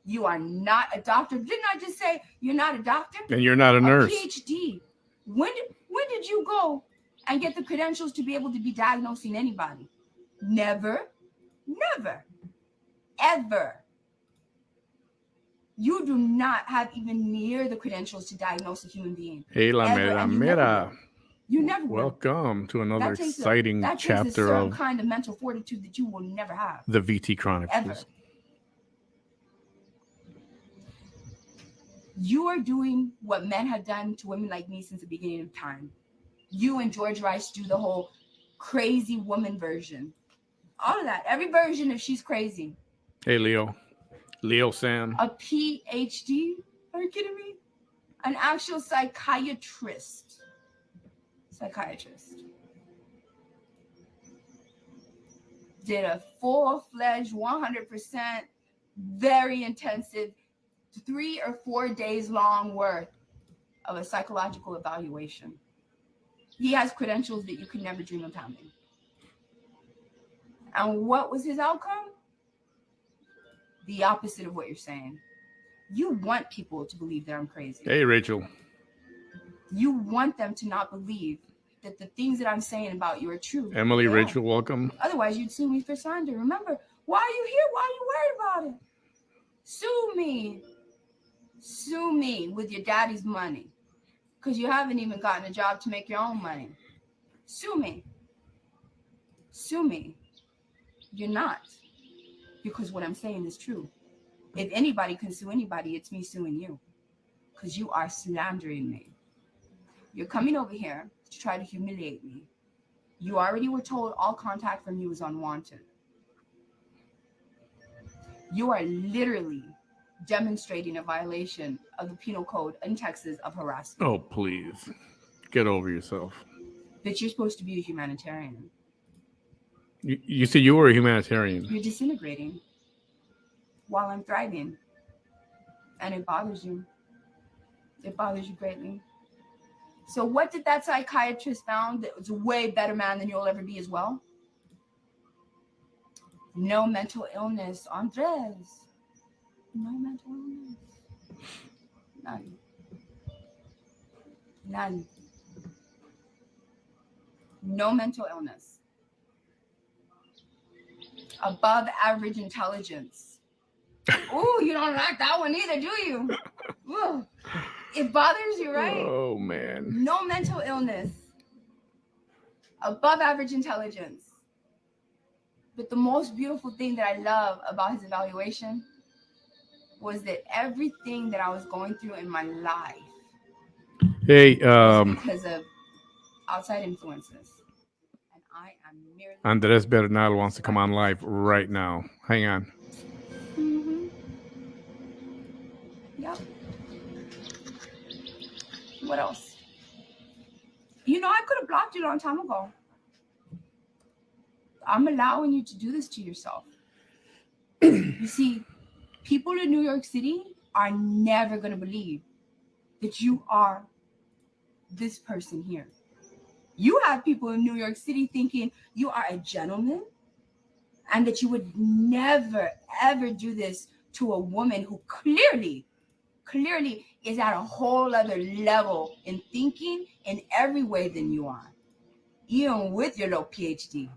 You are not a doctor. Didn't I just say you're not a doctor? And you're not a nurse. PhD. When did you go and get the credentials to be able to be diagnosing anybody? Never, ever. You do not have even near the credentials to diagnose a human being. Hey, la mera. You never will. Welcome to another exciting chapter takes a certain of kind of mental fortitude that you will never have. The VT Chronicles. Ever. You are doing what men have done to women like me since the beginning of time. You and George Rice do the whole crazy woman version. All of that. Every version of she's crazy. Hey, Leo. Leo Sam. A PhD? Are you kidding me? An actual psychiatrist. Did a full-fledged, 100%, very intensive, 3 or 4 days long worth of a psychological evaluation. He has credentials that you could never dream of having. And what was his outcome? The opposite of what you're saying. You want people to believe that I'm crazy. Hey, Rachel. You want them to not believe that the things that I'm saying about you are true. Emily, Rachel, welcome. Otherwise, you'd sue me for slander. Remember, why are you here? Why are you worried about it? Sue me. Sue me with your daddy's money. Because you haven't even gotten a job to make your own money. Sue me. Sue me. You're not. Because what I'm saying is true. If anybody can sue anybody, it's me suing you. Because you are slandering me. You're coming over here to try to humiliate me. You already were told all contact from you is unwanted. You are literally demonstrating a violation of the penal code in Texas of harassment. Oh, please. Get over yourself. But you're supposed to be a humanitarian. You said you were a humanitarian. You're disintegrating while I'm thriving. And it bothers you. It bothers you greatly. So what did that psychiatrist found that was a way better man than you'll ever be as well? No mental illness, Andres. No mental illness. None. None. No mental illness. Above average intelligence. Ooh, you don't like that one either, do you? Ooh. It bothers you, right? Oh, man. No mental illness. Above average intelligence. But the most beautiful thing that I love about his evaluation was that everything that I was going through in my life was because of outside influences. And I am merely... Andres Bernal wants to come on live right now. Hang on. Mm-hmm. Yep. What else? You know, I could have blocked you a long time ago. I'm allowing you to do this to yourself. You see, people in New York City are never going to believe that you are this person here. You have people in New York City thinking you are a gentleman and that you would never, ever do this to a woman who clearly is at a whole other level in thinking in every way than you are. Even with your low PhD.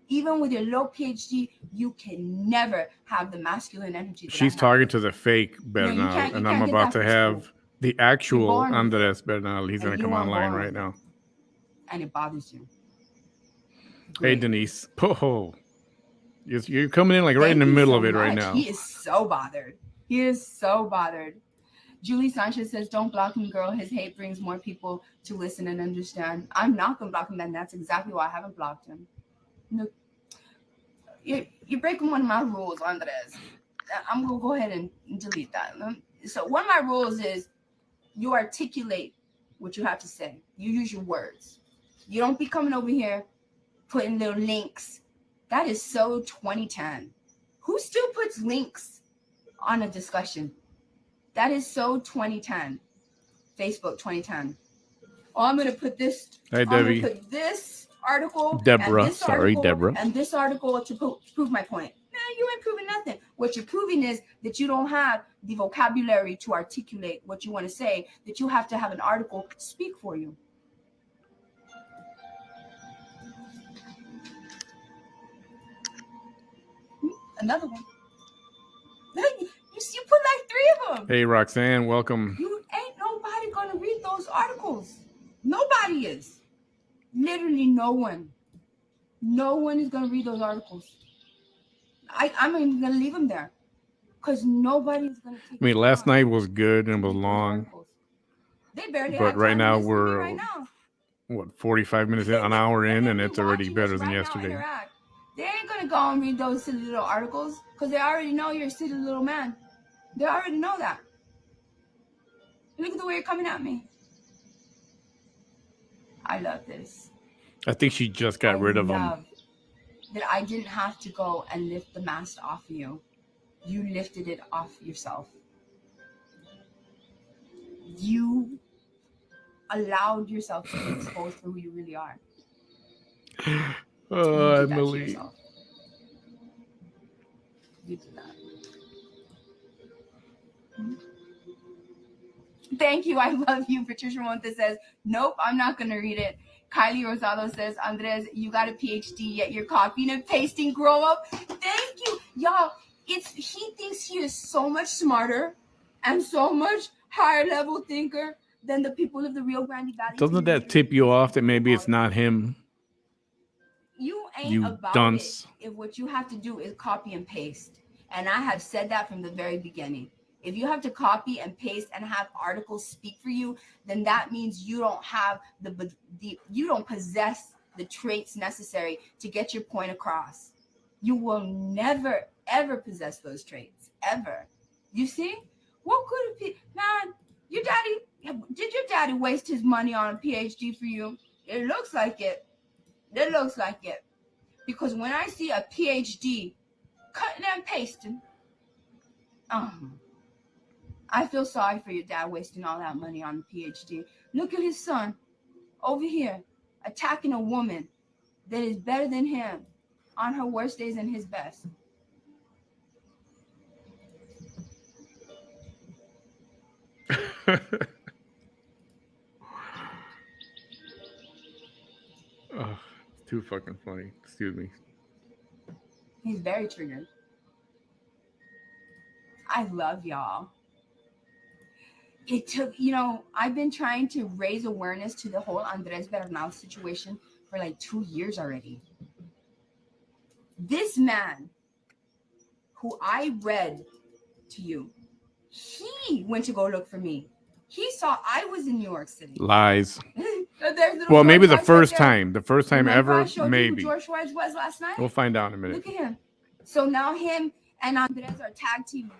Even with your low PhD, you can never have the masculine energy. She's talking to the fake Bernal, and I'm about to have the actual Andres Bernal. He's going to come online right now. And it bothers you. Great. Hey, Denise. Oh, you're coming in like right in the middle of it right now. He is so bothered. He is so bothered. Julie Sanchez says, don't block him, girl. His hate brings more people to listen and understand. I'm not going to block him, and that's exactly why I haven't blocked him. No, you're breaking one of my rules, Andres. I'm going to go ahead and delete that. So one of my rules is you articulate what you have to say. You use your words. You don't be coming over here putting little links. That is so 2010. Who still puts links on a discussion? That is so 2010. Facebook 2010. Oh, I'm going to put this. Hey, Debbie. I'm going to put this article. Deborah. Deborah. And this article to prove my point. Nah, you ain't proving nothing. What you're proving is that you don't have the vocabulary to articulate what you want to say, that you have to have an article speak for you. Another one. You put like 3 of them. Hey, Roxanne, welcome. You ain't nobody going to read those articles. Nobody is. Literally no one. No one is going to read those articles. I'm even going to leave them there. Because nobody's going to take I mean, last night was good and was long. They barely but right now we're, 45 minutes in, an hour in, and it's already better than yesterday. They ain't going to go and read those silly little articles because they already know you're a silly little man. They already know that. Look at the way you're coming at me. I love this. I think she just got rid of him. That I didn't have to go and lift the mask off of you. You lifted it off yourself. You allowed yourself to be exposed for who you really are. Oh, Emily. You did that. Thank you. I love you. Patricia Monte says, nope, I'm not going to read it. Kylie Rosado says, Andres, you got a PhD, yet you're copying and pasting. Grow up. Thank you. Y'all, he thinks he is so much smarter and so much higher level thinker than the people of the Rio Grande Valley. Doesn't that tip you off that maybe it's not him? You ain't about dunce. It if what you have to do is copy and paste. And I have said that from the very beginning. If you have to copy and paste and have articles speak for you, then that means you don't have you don't possess the traits necessary to get your point across. You will never, ever possess those traits, ever. You see? What could it be? Man, did your daddy waste his money on a PhD for you? It looks like it. It looks like it. Because when I see a PhD cutting and pasting, I feel sorry for your dad wasting all that money on a PhD. Look at his son over here attacking a woman that is better than him on her worst days and his best. Oh, it's too fucking funny. Excuse me. He's very triggered. I love y'all. It took, I've been trying to raise awareness to the whole Andres Bernal situation for like 2 years already. This man, who I read to you, he went to go look for me. He saw I was in New York City. Lies. Well, maybe the first time. The first time ever, maybe. George Suarez was last night. We'll find out in a minute. Look at him. So now him and Andres are tag teaming.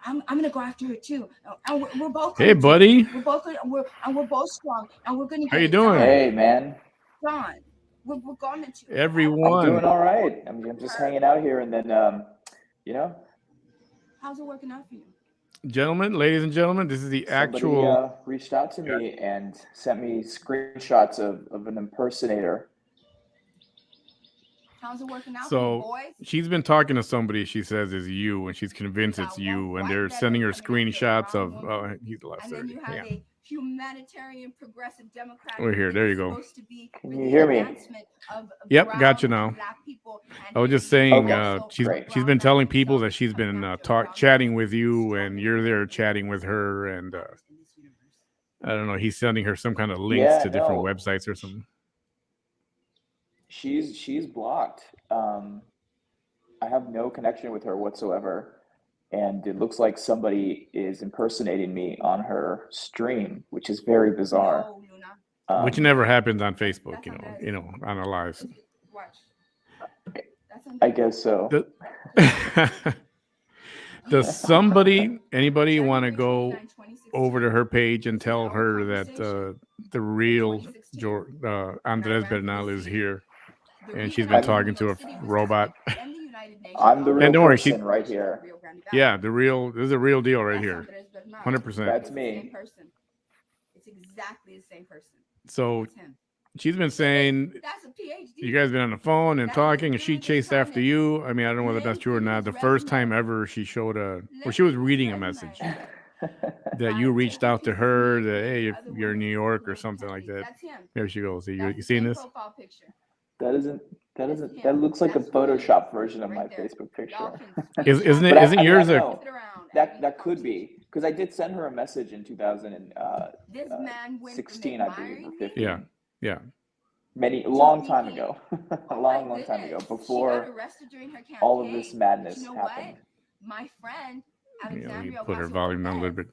I'm gonna go after her too. And we're both. Hey, buddy. We're both strong, and we're gonna. How you doing? Hey, man. John, we're going to. Everyone. I'm doing all right. I'm just hanging out here, and then How's it working out for you? Gentlemen, ladies and gentlemen, this is the actual. Somebody reached out to me and sent me screenshots of an impersonator. How's it working out so for you, boys? She's been talking to somebody she says is you, and she's convinced it's you, and they're sending her screenshots of he's left. And then you have a humanitarian progressive Democrat. We're here. There you go. Can you hear me? Yep, got you now. I was just saying, she's been telling people that she's been chatting with you, and you're there chatting with her, and I don't know. He's sending her some kind of links to different websites or something. She's blocked. I have no connection with her whatsoever, and it looks like somebody is impersonating me on her stream, which is very bizarre. Which never happens on Facebook, on a live. I guess so. Does anybody want to go over to her page and tell her that the real Andres Bernal is here? And she's been talking to a robot. I'm the real person right here. Yeah, this is a real deal right here. 100%. That's me. It's exactly the same person. So she's been saying you guys been on the phone and talking, and she chased after you. I mean, I don't know whether that's true or not. The first time ever she showed she was reading a message that you reached out to her that, hey, you're in New York or something like that. There she goes. You seeing this? That looks like a Photoshop version of my Facebook picture. Isn't yours a... That could be, because I did send her a message in 2016, I believe, or 15. Yeah. Long time ago, a long time ago, before all of this madness happened. My friend, Let me put her volume down a little bit.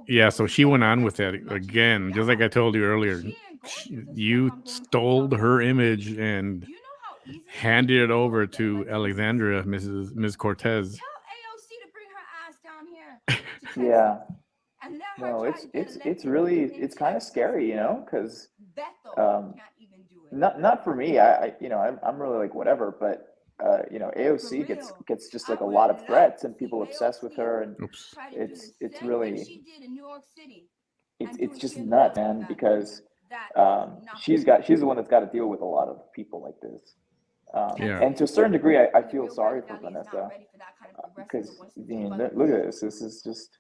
Yeah, so she went on with that again, just like I told you earlier. You stole her image and handed it over to Alexandria, Ms. Cortez. Tell AOC to bring her ass down here to Texas. Yeah. And let her No, try to get it's elected really in it's kind of Texas. scary, you know, because Bethel can't even do it. not for me. I you know, I'm really like whatever, but you know, AOC gets just like a lot of threats and people obsessed with her, and Oops. it's really she did in New York City. it's just nuts, man, because she's the one that's got to deal with a lot of people like this. Yeah. And to a certain degree, I feel sorry for Vanessa, because I mean, look at this. This is just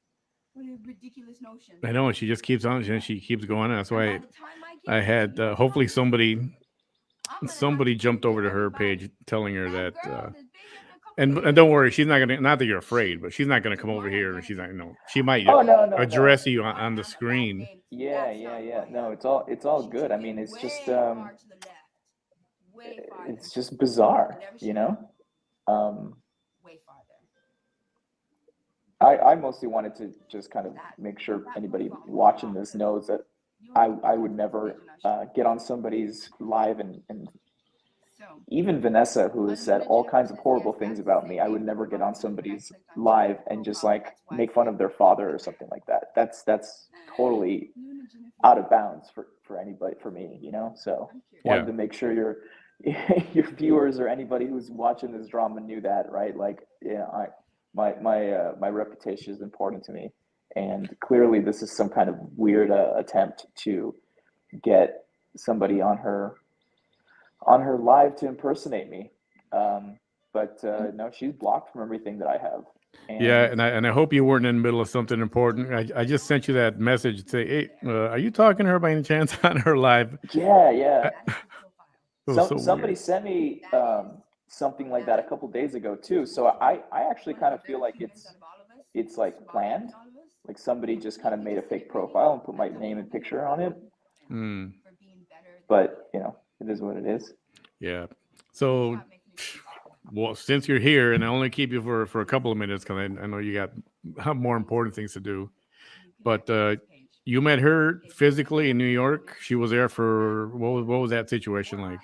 what a ridiculous notion. I know, she just keeps on, and she keeps going. That's why I had hopefully somebody jumped over to her page telling her that. And don't worry, she's not gonna. Not that you're afraid, but she's not gonna come over here, and she's not. No, she might no address you on the screen. Yeah. No, it's all good. I mean, it's just bizarre, you know. Way farther. I mostly wanted to just kind of make sure anybody watching this knows that I would never get on somebody's live and even Vanessa, who has said all kinds of horrible things about me, I would never get on somebody's live and just like make fun of their father or something like that. That's totally out of bounds for anybody, for me, you know. So wanted to make sure your viewers or anybody who's watching this drama knew that, right? Like, yeah, my reputation is important to me, and clearly this is some kind of weird attempt to get somebody on her live to impersonate me. But no, she's blocked from everything that I have. And I hope you weren't in the middle of something important. I just sent you that message to say, hey, are you talking to her by any chance on her live? Yeah. Somebody weird. sent me something like that a couple days ago too. So I actually kind of feel like it's like planned. Like somebody just kind of made a fake profile and put my name and picture on it. But you know, it is what it is. Yeah. So, well, since you're here, and I only keep you for a couple of minutes because I know you got more important things to do. But you met her physically in New York. She was there for what was that situation like?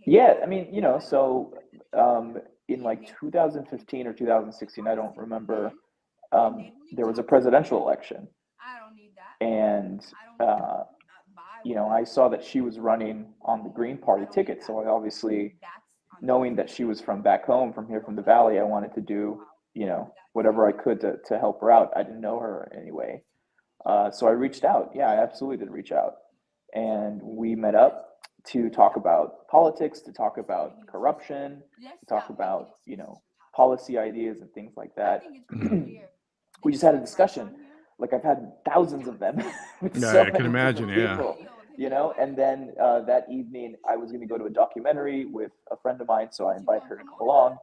Yeah, I mean, you know, so in like 2015 or 2016, I don't remember. There was a presidential election, and you know, I saw that she was running on the Green Party ticket. So I obviously, knowing that she was from back home, from here, from the Valley, I wanted to do, you know, whatever I could to help her out. I didn't know her anyway. So I reached out. Yeah, I absolutely did reach out. And we met up to talk about politics, to talk about corruption, to talk about, you know, policy ideas and things like that. We just had a discussion. Like I've had thousands of them with so I can many imagine, different people, you know. And then that evening, I was going to go to a documentary with a friend of mine, so I invited her to come along.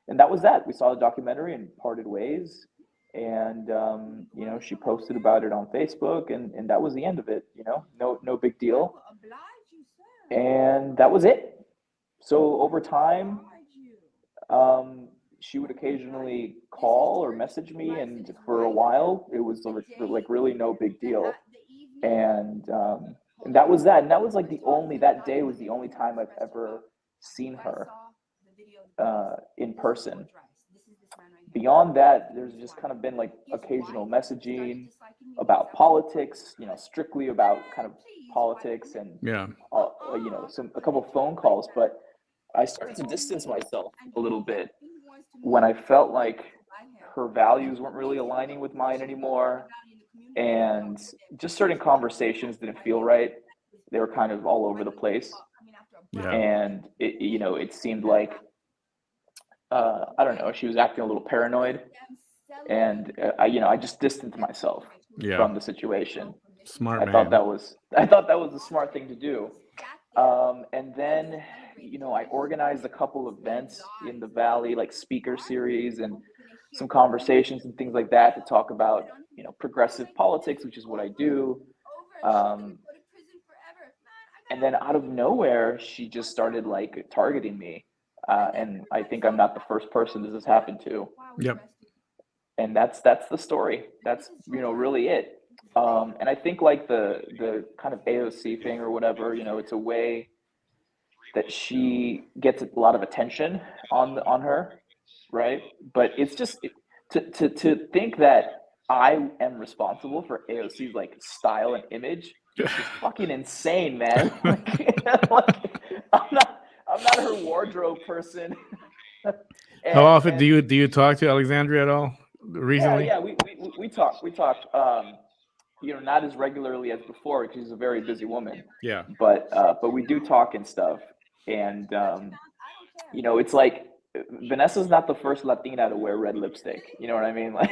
And that was that. We saw the documentary and parted ways. And you know, she posted about it on Facebook, and that was the end of it. You know, no big deal. And that was it. So over time, she would occasionally call or message me, and for a while, it was like really no big deal. And that was that. And that was like that day was the only time I've ever seen her in person. Beyond that, there's just kind of been like occasional messaging about politics, you know, strictly about kind of politics, and you know, a couple phone calls. But I started to distance myself a little bit when I felt like her values weren't really aligning with mine anymore, and just certain conversations didn't feel right. They were kind of all over the place, and it, you know, it seemed like I don't know, she was acting a little paranoid, and I just distanced myself from the situation. Smart man. I thought that was the smart thing to do. And then, you know, I organized a couple of events in the Valley, like speaker series and some conversations and things like that to talk about, you know, progressive politics, which is what I do. And then out of nowhere, she just started like targeting me. And I think I'm not the first person this has happened to. Yep. And that's the story. That's, you know, really it. And I think like the kind of AOC thing or whatever, you know, it's a way that she gets a lot of attention on her, right? But it's just to think that I am responsible for AOC's like style and image is fucking insane, man. Like, I'm not her wardrobe person. How often do you talk to Alexandria at all recently? Yeah, we talk. Not as regularly as before because she's a very busy woman. Yeah. But we do talk and stuff, and it's like Vanessa's not the first Latina to wear red lipstick. You know what I mean? Like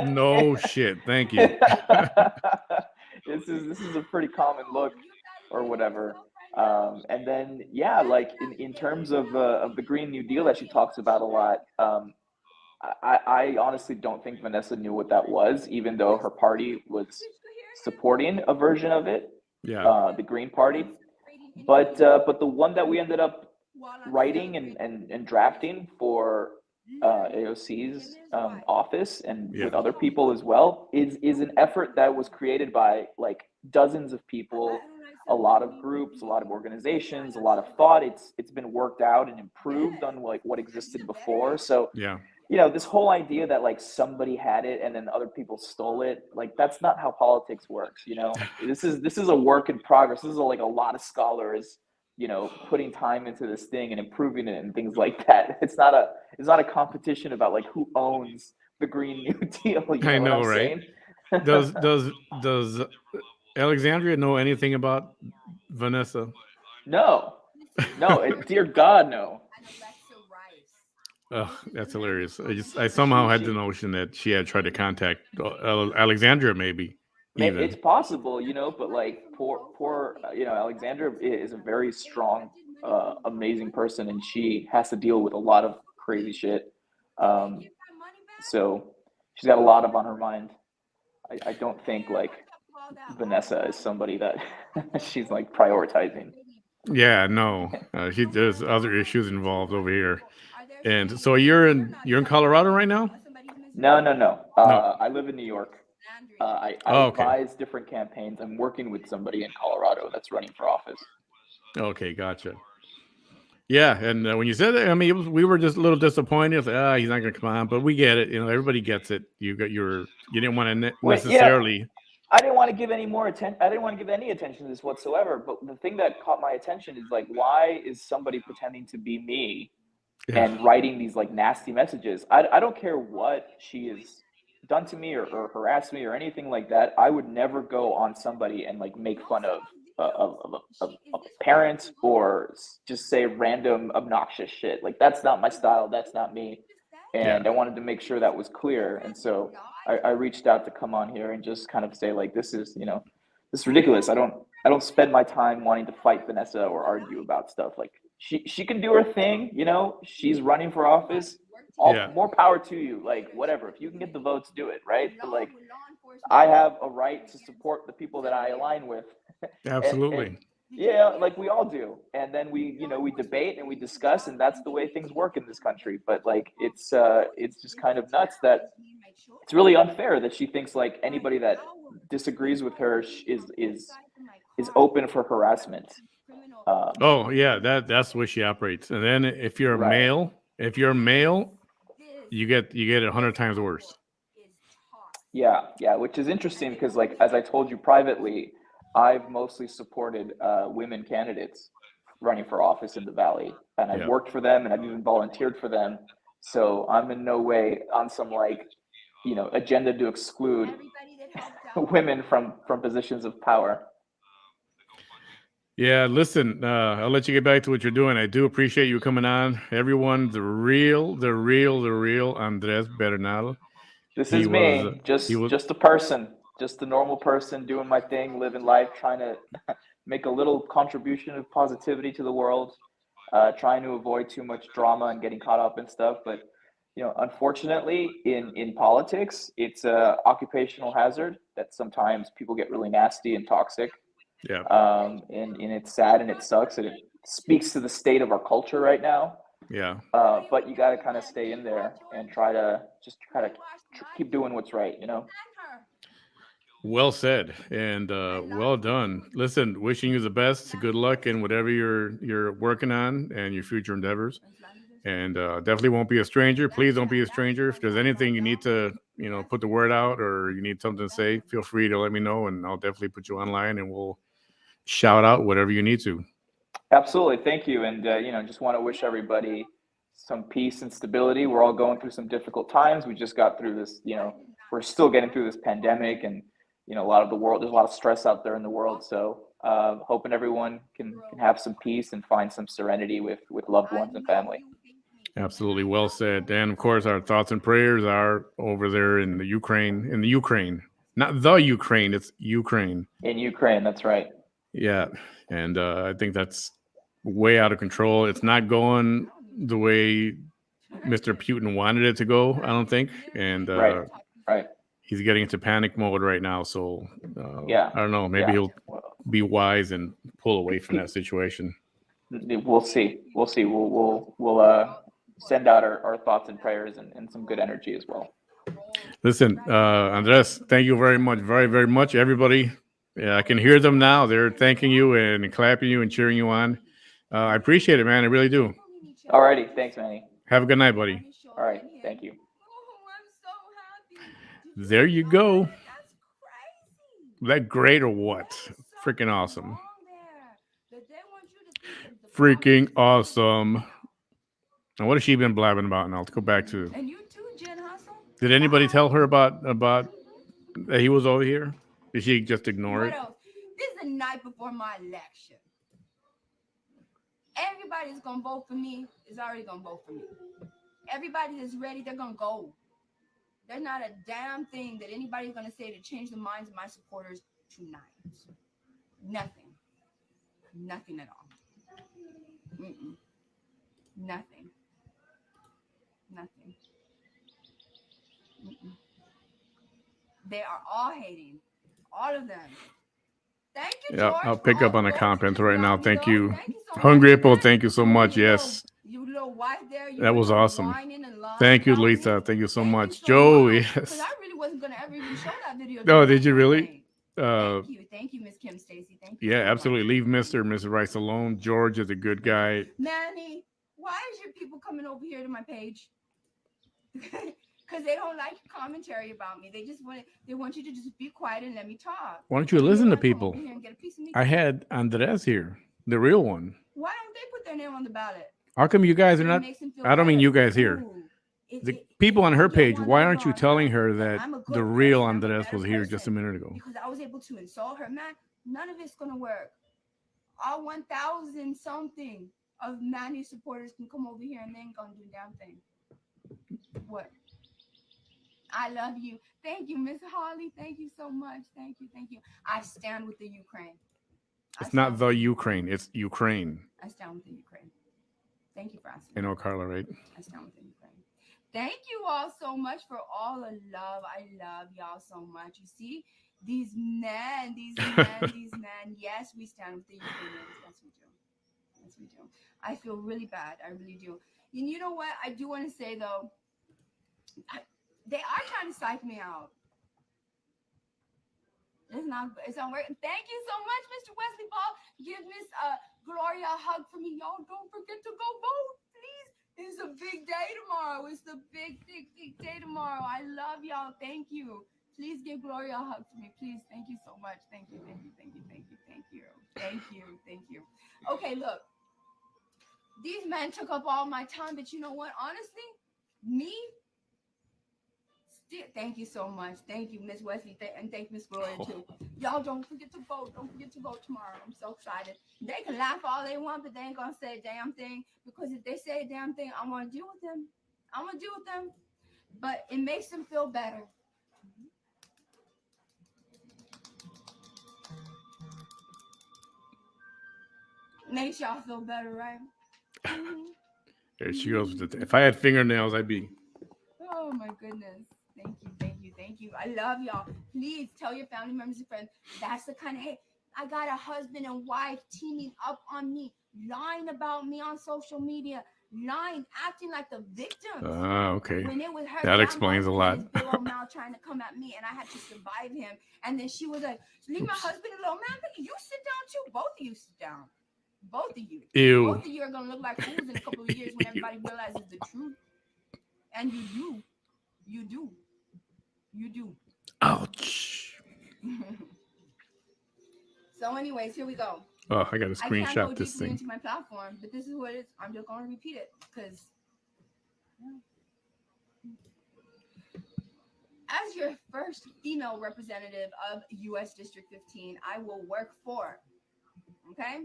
no shit. Thank you. This is a pretty common look, or whatever. And then like in terms of the Green New Deal that she talks about a lot. I honestly don't think Vanessa knew what that was, even though her party was supporting a version of it. Yeah. The Green Party. But the one that we ended up writing and drafting for AOC's office and with other people as well is an effort that was created by like dozens of people, a lot of groups, a lot of organizations, a lot of thought. It's been worked out and improved on like what existed before. So this whole idea that like somebody had it and then other people stole it, like that's not how politics works. This is a work in progress. This is like a lot of scholars, putting time into this thing and improving it and things like that. It's not a competition about like who owns the Green New Deal. I know, right? Does Alexandria know anything about Vanessa? No, dear God, no. Oh, that's hilarious. I somehow had the notion that she had tried to contact Alexandria, maybe. Even. It's possible, but like poor Alexandra is a very strong, amazing person, and she has to deal with a lot of crazy shit. So she's got a lot on her mind. I don't think like Vanessa is somebody that she's like prioritizing. Yeah, no, there's other issues involved over here. And so you're in Colorado right now? No. I live in New York. I advise different campaigns. I'm working with somebody in Colorado that's running for office. Okay, gotcha. Yeah, and when you said that, I mean, we were just a little disappointed. Like, he's not going to come on, but we get it. Everybody gets it. You didn't want to necessarily. Yeah. I didn't want to give any more attention. I didn't want to give any attention to this whatsoever. But the thing that caught my attention is like, why is somebody pretending to be me and writing these like nasty messages? I don't care what she has done to me or harassed me or anything like that. I would never go on somebody and like make fun of a parent or just say random obnoxious shit. Like that's not my style. That's not me. And I wanted to make sure that was clear. And so I reached out to come on here and just kind of say like, this is ridiculous. I don't spend my time wanting to fight Vanessa or argue about stuff. Like she can do her thing. She's running for office. More power to you. Like whatever, if you can get the votes, do it. Right. But like, I have a right to support the people that I align with. Absolutely. And like we all do. And then we debate and we discuss, and that's the way things work in this country. But like, it's just kind of nuts that it's really unfair that she thinks like anybody that disagrees with her is open for harassment. That's the way she operates. And then if you're a male, you get it 100 times worse. Yeah, which is interesting because like as I told you privately, I've mostly supported women candidates running for office in the Valley, and I've worked for them and I've even volunteered for them. So I'm in no way on some like agenda to exclude women from positions of power. Yeah, listen, I'll let you get back to what you're doing. I do appreciate you coming on. Everyone, the real Andres Bernal. This is me, just a person, just a normal person doing my thing, living life, trying to make a little contribution of positivity to the world, trying to avoid too much drama and getting caught up in stuff. But unfortunately, in politics, it's a occupational hazard that sometimes people get really nasty and toxic. Yeah. And it's sad and it sucks and it speaks to the state of our culture right now. Yeah. But you got to kind of stay in there and try to keep doing what's right, Well said and well done. Listen, wishing you the best. Good luck in whatever you're working on and your future endeavors. And definitely won't be a stranger. Please don't be a stranger. If there's anything you need to, put the word out or you need something to say, feel free to let me know, and I'll definitely put you online and we'll shout out whatever you need to. Absolutely. Thank you. And, just want to wish everybody some peace and stability. We're all going through some difficult times. We just got through this, we're still getting through this pandemic and, a lot of the world, there's a lot of stress out there in the world. So hoping everyone can have some peace and find some serenity with loved ones and family. Absolutely. Well said. And of course, our thoughts and prayers are over there in the Ukraine, not the Ukraine, it's Ukraine. In Ukraine. That's right. Yeah. And I think that's way out of control. It's not going the way Mr. Putin wanted it to go, I don't think. And right. He's getting into panic mode right now. So yeah, I don't know. Maybe he'll be wise and pull away from that situation. We'll see. We'll send out our thoughts and prayers and some good energy as well. Listen, Andres, thank you very much. Very, very much. Everybody, I can hear them now. They're thanking you and clapping you and cheering you on. I appreciate it, man. I really do. All righty. Thanks, Manny. Have a good night, buddy. All right. Thank you. There you go. That great or what? Freaking awesome. Freaking awesome. And what has she been blabbing about now? Let's go back to. And you too, Jen Hustle. Did anybody tell her about that he was over here? Did she just ignore it? Else? This is the night before my election. Everybody that's gonna vote for me is already gonna vote for me. Everybody that's ready, they're gonna go. There's not a damn thing that anybody's gonna say to change the minds of my supporters tonight. Nothing. Nothing at all. Mm-mm. Nothing. Nothing. Mm-mm. They are all hating. All of them. Thank you, George. Yeah, I'll pick up on the comments right now. Thank you. Hungry Hippo, thank you so much. Yes. That was awesome. Thank you, Lisa. Thank you so much. Joe, yes. Because I really wasn't going to ever even show that video. Oh, did you really? Thank you, Miss Kim Stacy. Thank you. Yeah, absolutely. Leave Mr. and Mrs. Rice alone. George is a good guy. Manny, why is your people coming over here to my page? Because they don't like commentary about me. They want you to just be quiet and let me talk. Why don't you listen to people? I had Andres here, the real one. Why don't they put their name on the ballot? How come you guys are not? I don't mean you guys here. The people on her page, why aren't you telling her that the real Andres was here just a minute ago? Because I was able to insult her, man. None of it's going to work. All 1,000 something of Manny supporters can come over here and they ain't going to do a damn thing. What? I love you. Thank you, Miss Holly. Thank you so much. Thank you. Thank you. I stand with the Ukraine. It's not the Ukraine. It's Ukraine. I stand with the Ukraine. Thank you for asking. I know, Carla, right? I stand with the Ukraine. Thank you all so much for all the love. I love y'all so much. You see, these men. Yes, we stand with the Ukrainians. Yes, we do. Yes, we do. I feel really bad. I really do. And you know what? I do want to say, though, they are trying to psych me out. It's not working. Thank you so much, Mr. Wesley Paul. Give Miss Gloria a hug for me. Y'all don't forget to go vote, please. It's a big day tomorrow. It's the big day tomorrow. I love y'all. Thank you. Please give Gloria a hug for me, please. Thank you so much. Thank you. Okay, look. These men took up all my time, but you know what? Honestly, me. Thank you so much. Thank you, Miss Wesley, and thank Miss Gloria too. Y'all don't forget to vote. Don't forget to vote tomorrow. I'm so excited. They can laugh all they want, but they ain't gonna say a damn thing, because if they say a damn thing, I'm gonna deal with them. But it makes them feel better. Makes y'all feel better, right? There she goes. If I had fingernails, I'd be. Oh my goodness. Thank you. I love y'all. Please tell your family members and friends. That's the kind of, hey, I got a husband and wife teaming up on me, lying about me on social media. lying, acting like the victims. Okay. When it was her That explains a lot. his big old mouth trying to come at me, and I had to survive him. And then she was like, "Leave my husband alone, man. You sit down too. Both of you sit down. Both of you. Ew. Both of you are gonna look like fools in a couple of years when everybody realizes the truth. And you do. You do. You do." Ouch. So, anyways, here we go. Oh, I got to I can't screenshot go this deeply thing. into my platform, but this is what it is. I'm just going to repeat it because as your first female representative of U.S. District 15, I will work for. Okay?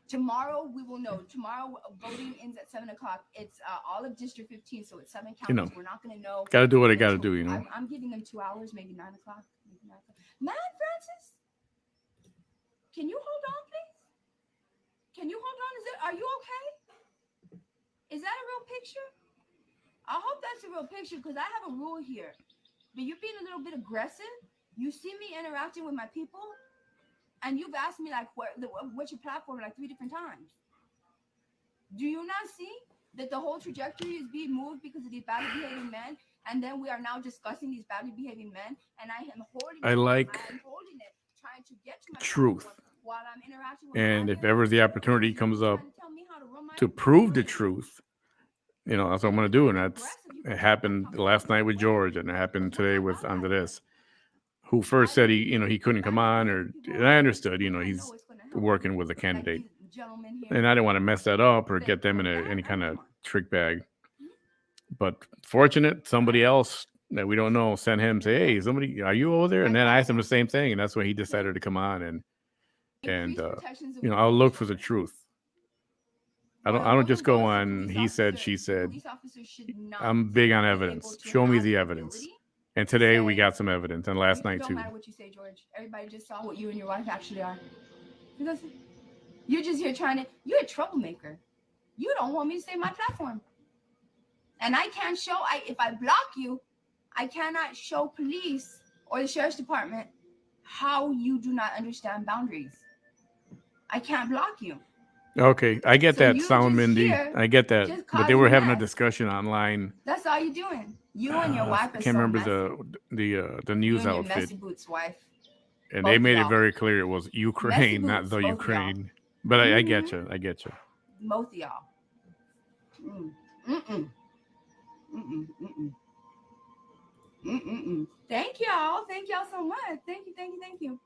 Tomorrow we will know. Tomorrow voting ends at 7 o'clock. It's all of District 15, so it's 7 counties. You know, we're not going to know. Got to do what I got to do, you know. I'm giving them 2 hours, maybe 9 o'clock. Man, Francis, can you hold on, please? Can you hold on? Are you okay? Is that a real picture? I hope that's a real picture because I have a rule here. But you're being a little bit aggressive. You see me interacting with my people, and you've asked me like, what's your platform like 3 different times. Do you not see that the whole trajectory is being moved because of these badly behaving men? And then we are now discussing these badly behaving men, and I am holding it, trying to get to my truth. While I'm interacting with and if ever the opportunity comes up to prove the truth, you know, that's what I'm going to do. And it happened last night with George, and it happened today with Andres, who first said he couldn't come on, and I understood, he's working with a candidate, and I didn't want to mess that up or get them in any kind of trick bag. But fortunate, somebody else that we don't know sent him, say, "Hey, somebody, are you over there?" And then I asked him the same thing, and that's when he decided to come on. And I'll look for the truth. I don't just go on he said, she said. I'm big on evidence. Show me the evidence. And today we got some evidence, and last night too. No matter what you say, George. Everybody just saw what you and your wife actually are. Because you're just here you're a troublemaker. You don't want me to stay on my platform. And I can't show, if I block you, I cannot show police or the sheriff's department how you do not understand boundaries. I can't block you. Okay, I get that, Sound Mindy. I get that. But they were having a discussion online. That's all you're doing. You and your wife are I can't remember the news you and outfit. Your messy boots wife. And both they made it very clear it was Ukraine, boots, not the Ukraine. But I get you. I get you. Both of y'all. Thank y'all. Thank y'all so much. Thank you.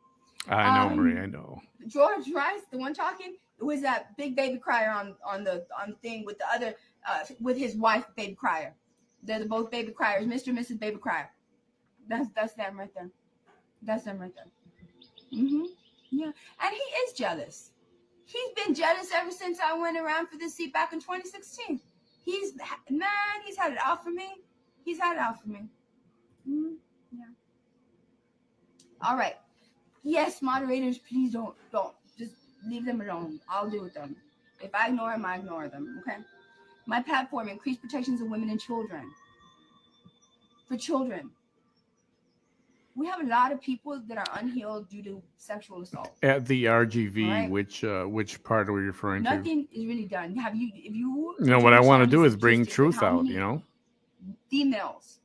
I know, Marie. I know. George Rice, the one talking, was that big baby crier on the thing with the other with his wife, baby crier. They're both baby criers, Mr. and Mrs. Baby Crier. That's them right there. That's them right there. Yeah, and he is jealous. He's been jealous ever since I went around for this seat back in 2016. He's had it out for me. He's had it out for me. Yeah. All right. Yes, moderators, please don't just leave them alone. I'll deal with them. If I ignore them, I ignore them. Okay. My platform: increase protections of women and children. For children, we have a lot of people that are unhealed due to sexual assault. At the RGV, right? Which part are we referring to? Nothing is really done. If you know what I want to do is bring truth out. Females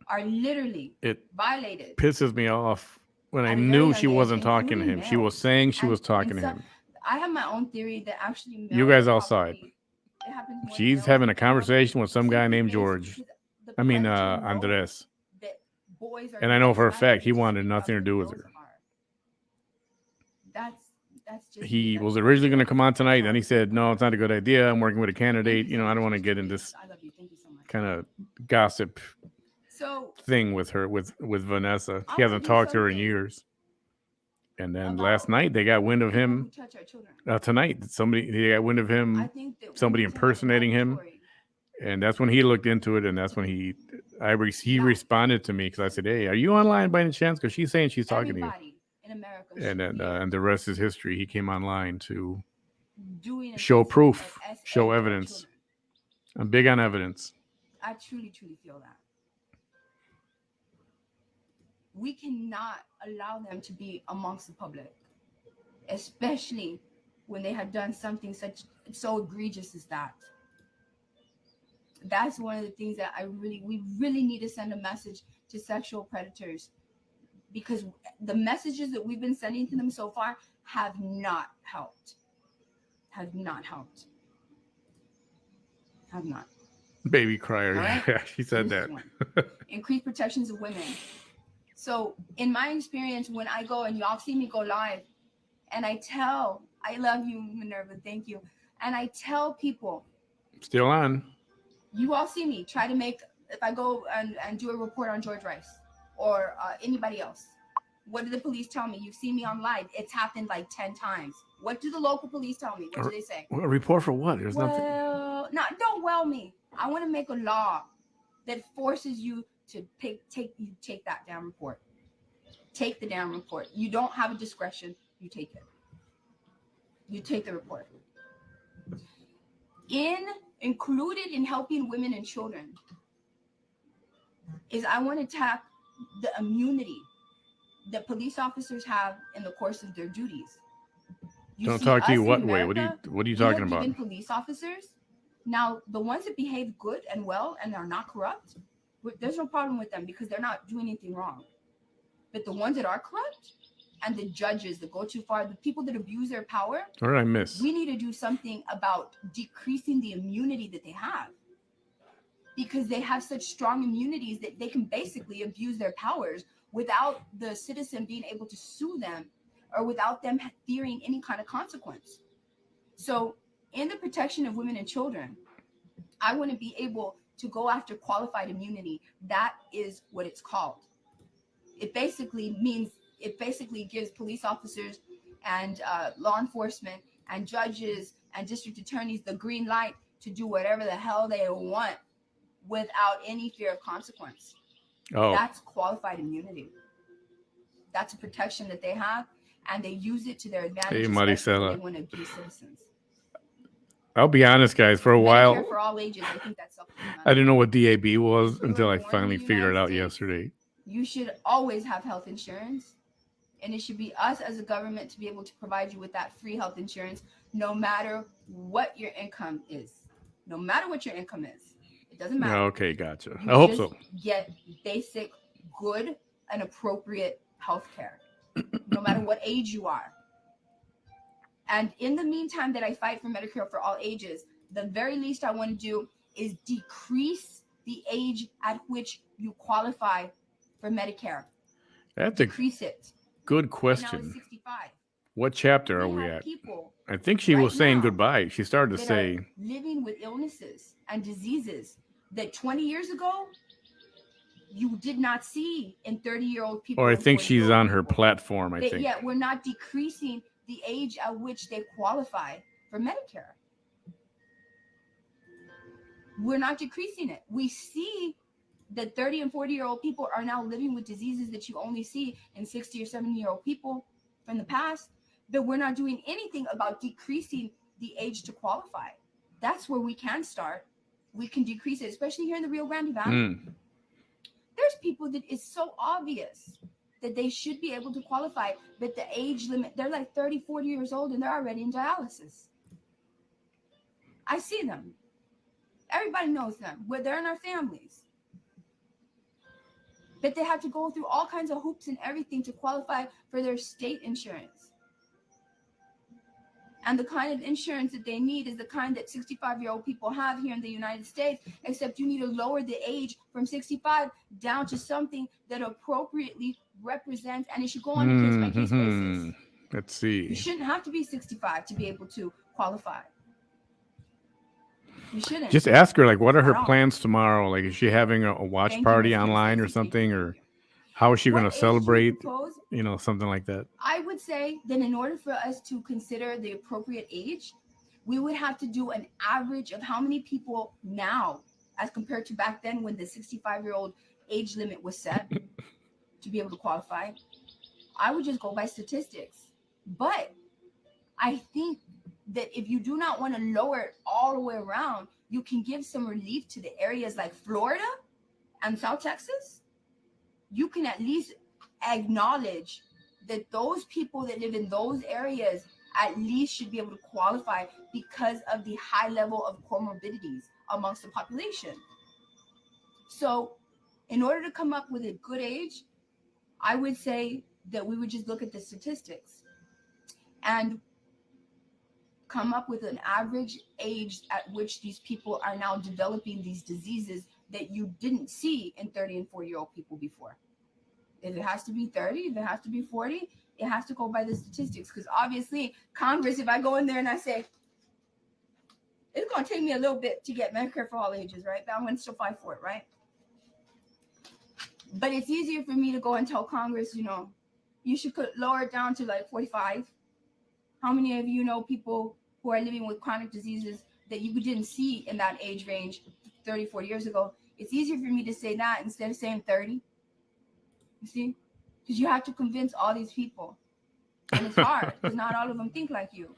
are literally violated. Pisses me off when I knew she wasn't talking to him. Males. She was saying she was talking to him. I have my own theory that actually you guys all saw it. She's having a conversation with some guy named George. I mean, Andres. And I know for a fact he wanted nothing to do with her. He was originally going to come on tonight, then he said, "No, it's not a good idea. I'm working with a candidate. I don't want to get in this kind of gossip thing with her, with Vanessa. He hasn't talked to her in years." And then last night they got wind of him. Tonight, they got wind of him. Somebody impersonating him. And that's when he looked into it, and that's when he responded to me because I said, "Hey, are you online by any chance? Because she's saying she's talking to you." In America, and then and the rest is history. He came online to show proof, show evidence. I'm big on evidence. I truly feel that we cannot allow them to be amongst the public, especially when they had done something so egregious as that. That's one of the things that we really need to send a message to sexual predators, because the messages that we've been sending to them so far have not helped. Have not. Baby crier. Right? Yeah, she said This that. one. Increased protections of women. So in my experience, when I go and y'all see me go live and I love you, Minerva, thank you. And I tell people, Still on. you all see me try to make, if I go and do a report on George Rice or anybody else, what do the police tell me? You've seen me on live. It's happened like 10 times. What do the local police tell me? What do they say? A report for what? There's nothing. Don't well me. I want to make a law that forces you to take that damn report. Take the damn report. You don't have a discretion. You take it. You take the report. Included in helping women and children is I want to tap the immunity that police officers have in the course of their duties. Don't talk to you what way? What are you talking about? Even police officers. Now, the ones that behave good and well and are not corrupt, there's no problem with them because they're not doing anything wrong. But the ones that are corrupt and the judges that go too far, the people that abuse their power, What did I miss? we need to do something about decreasing the immunity that they have, because they have such strong immunities that they can basically abuse their powers without the citizen being able to sue them or without them fearing any kind of consequence. So in the protection of women and children, I want to be able to go after qualified immunity. That is what it's called. It basically gives police officers and law enforcement and judges and district attorneys the green light to do whatever the hell they want without any fear of consequence. Oh, that's qualified immunity. That's a protection that they have, and they use it to their advantage. Hey, When Maricela. they want to abuse citizens. I'll be honest, guys. For a while, Medicare for all ages. I think that's self-explanatory. I didn't know what DAB was If you until were I born in finally the figured it United out States, yesterday. You should always have health insurance, and it should be us as a government to be able to provide you with that free health insurance, no matter what your income is. No matter what your income is, it doesn't matter. Okay, gotcha. You I hope just so. Get basic, good, and appropriate health care, no matter what age you are. And in the meantime that I fight for Medicare for all ages, the very least I want to do is decrease the age at which you qualify for Medicare. That's Decrease it. good And now question. it's 65. What chapter are We we have at? people I think she right was saying now goodbye. She started to that say, are living with illnesses and diseases that 20 years ago you did not see in 30-year-old people. or I and think she's 40-year-old on her people. platform. I think. Yet we're not decreasing the age at which they qualify for Medicare. We're not decreasing it. We see that 30 and 40-year-old people are now living with diseases that you only see in 60 or 70-year-old people from the past, but we're not doing anything about decreasing the age to qualify. That's where we can start. We can decrease it, especially here in the Rio Grande Valley. There's people that it's so obvious that they should be able to qualify, but the age limit, they're like 30, 40 years old and they're already in dialysis. I see them. Everybody knows them. They're in our families. But they have to go through all kinds of hoops and everything to qualify for their state insurance. And the kind of insurance that they need is the kind that 65-year-old people have here in the United States, except you need to lower the age from 65 down to something that appropriately represents, and it should go on a case-by-case basis. Let's see. You shouldn't have to be 65 to be able to qualify. You shouldn't. Just ask her, like, what are her At all. plans tomorrow? Like, is she having a watch Thank you, party Miss online or Stacy. something? Or how is she going What to age do you celebrate? propose? You know, something like that. I would say that in order for us to consider the appropriate age, we would have to do an average of how many people now, as compared to back then when the 65-year-old age limit was set to be able to qualify. I would just go by statistics. But I think that if you do not want to lower it all the way around, you can give some relief to the areas like Florida and South Texas. You can at least acknowledge that those people that live in those areas at least should be able to qualify because of the high level of comorbidities amongst the population. So in order to come up with a good age, I would say that we would just look at the statistics and come up with an average age at which these people are now developing these diseases that you didn't see in 30 and 40-year-old people before. If it has to be 30, if it has to be 40, it has to go by the statistics. Because obviously, Congress, if I go in there and I say, it's going to take me a little bit to get Medicare for all ages, right? But I'm going to still fight for it, right? But it's easier for me to go and tell Congress, you should lower it down to like 45. How many of you know people who are living with chronic diseases that you didn't see in that age range 30, 40 years ago? It's easier for me to say that instead of saying 30. You see? Because you have to convince all these people. And it's hard because not all of them think like you.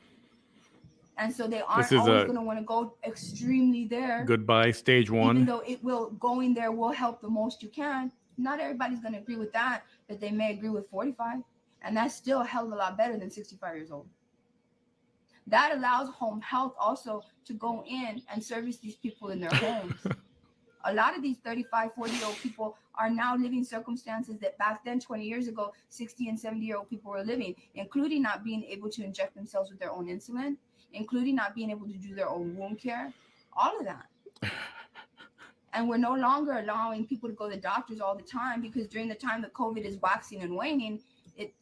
And so they aren't always going to want to go extremely there. Goodbye, stage one. Even though going there will help the most you can. Not everybody's going to agree with that, but they may agree with 45. And that's still a hell of a lot better than 65 years old. That allows home health also to go in and service these people in their homes. A lot of these 35, 40-year-old people are now living circumstances that back then, 20 years ago, 60 and 70-year-old people were living, including not being able to inject themselves with their own insulin, including not being able to do their own wound care, all of that. And we're no longer allowing people to go to doctors all the time because during the time that COVID is waxing and waning,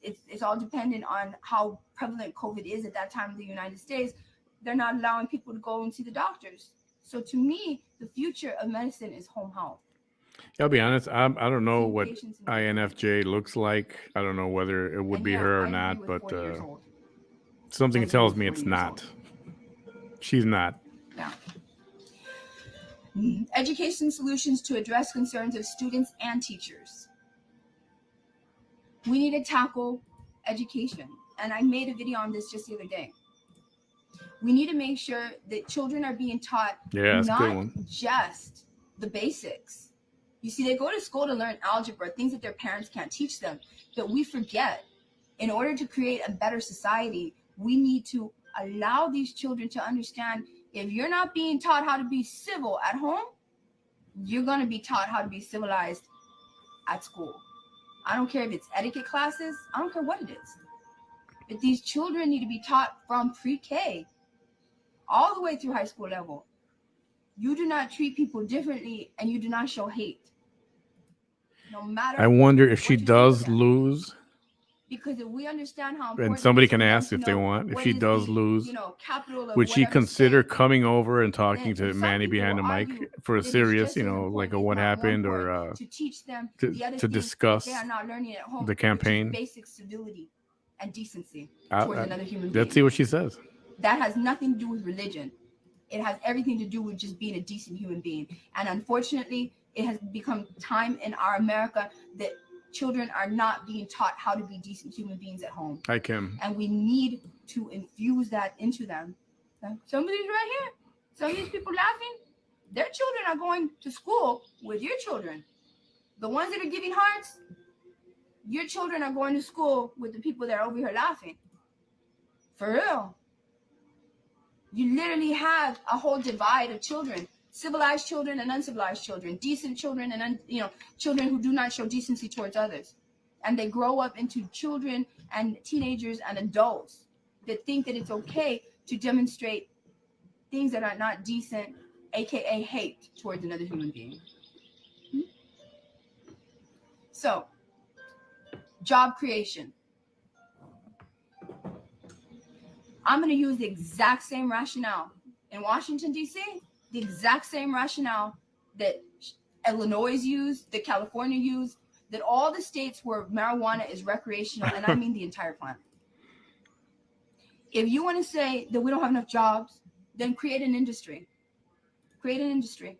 it's all dependent on how prevalent COVID is at that time in the United States. They're not allowing people to go and see the doctors. So to me, the future of medicine is home health. I'll be honest, I don't know what INFJ looks like. I don't know whether it would be her or not, but something tells me it's not. She's not. Yeah. Education solutions to address concerns of students and teachers. We need to tackle education. And I made a video on this just the other day. We need to make sure that children are being taught not just the basics. You see, they go to school to learn algebra, things that their parents can't teach them. But we forget, in order to create a better society, we need to allow these children to understand if you're not being taught how to be civil at home, you're going to be taught how to be civilized at school. I don't care if it's etiquette classes. I don't care what it is. But these children need to be taught from pre-K all the way through high school level. You do not treat people differently and you do not show hate. No matter. I wonder if she does lose. Because if we understand how important, and somebody can ask if they want, if she does lose, would she consider coming over and talking to Manny behind the mic for a serious, like a what happened, or to teach them to discuss they are not learning at home, the campaign, basic civility and decency towards another human being. Let's see what she says. That has nothing to do with religion. It has everything to do with just being a decent human being. And unfortunately, it has become time in our America that children are not being taught how to be decent human beings at home. Hi, Kim. And we need to infuse that into them. Somebody's right here. Some of these people laughing, their children are going to school with your children. The ones that are giving hearts, your children are going to school with the people that are over here laughing. For real. You literally have a whole divide of children. Civilized children and uncivilized children, decent children and children who do not show decency towards others. And they grow up into children and teenagers and adults that think that it's okay to demonstrate things that are not decent, aka hate towards another human being. So, job creation. I'm going to use the exact same rationale in Washington, D.C., the exact same rationale that Illinois used, that California used, that all the states where marijuana is recreational, and I mean the entire planet. If you want to say that we don't have enough jobs, then create an industry. Create an industry.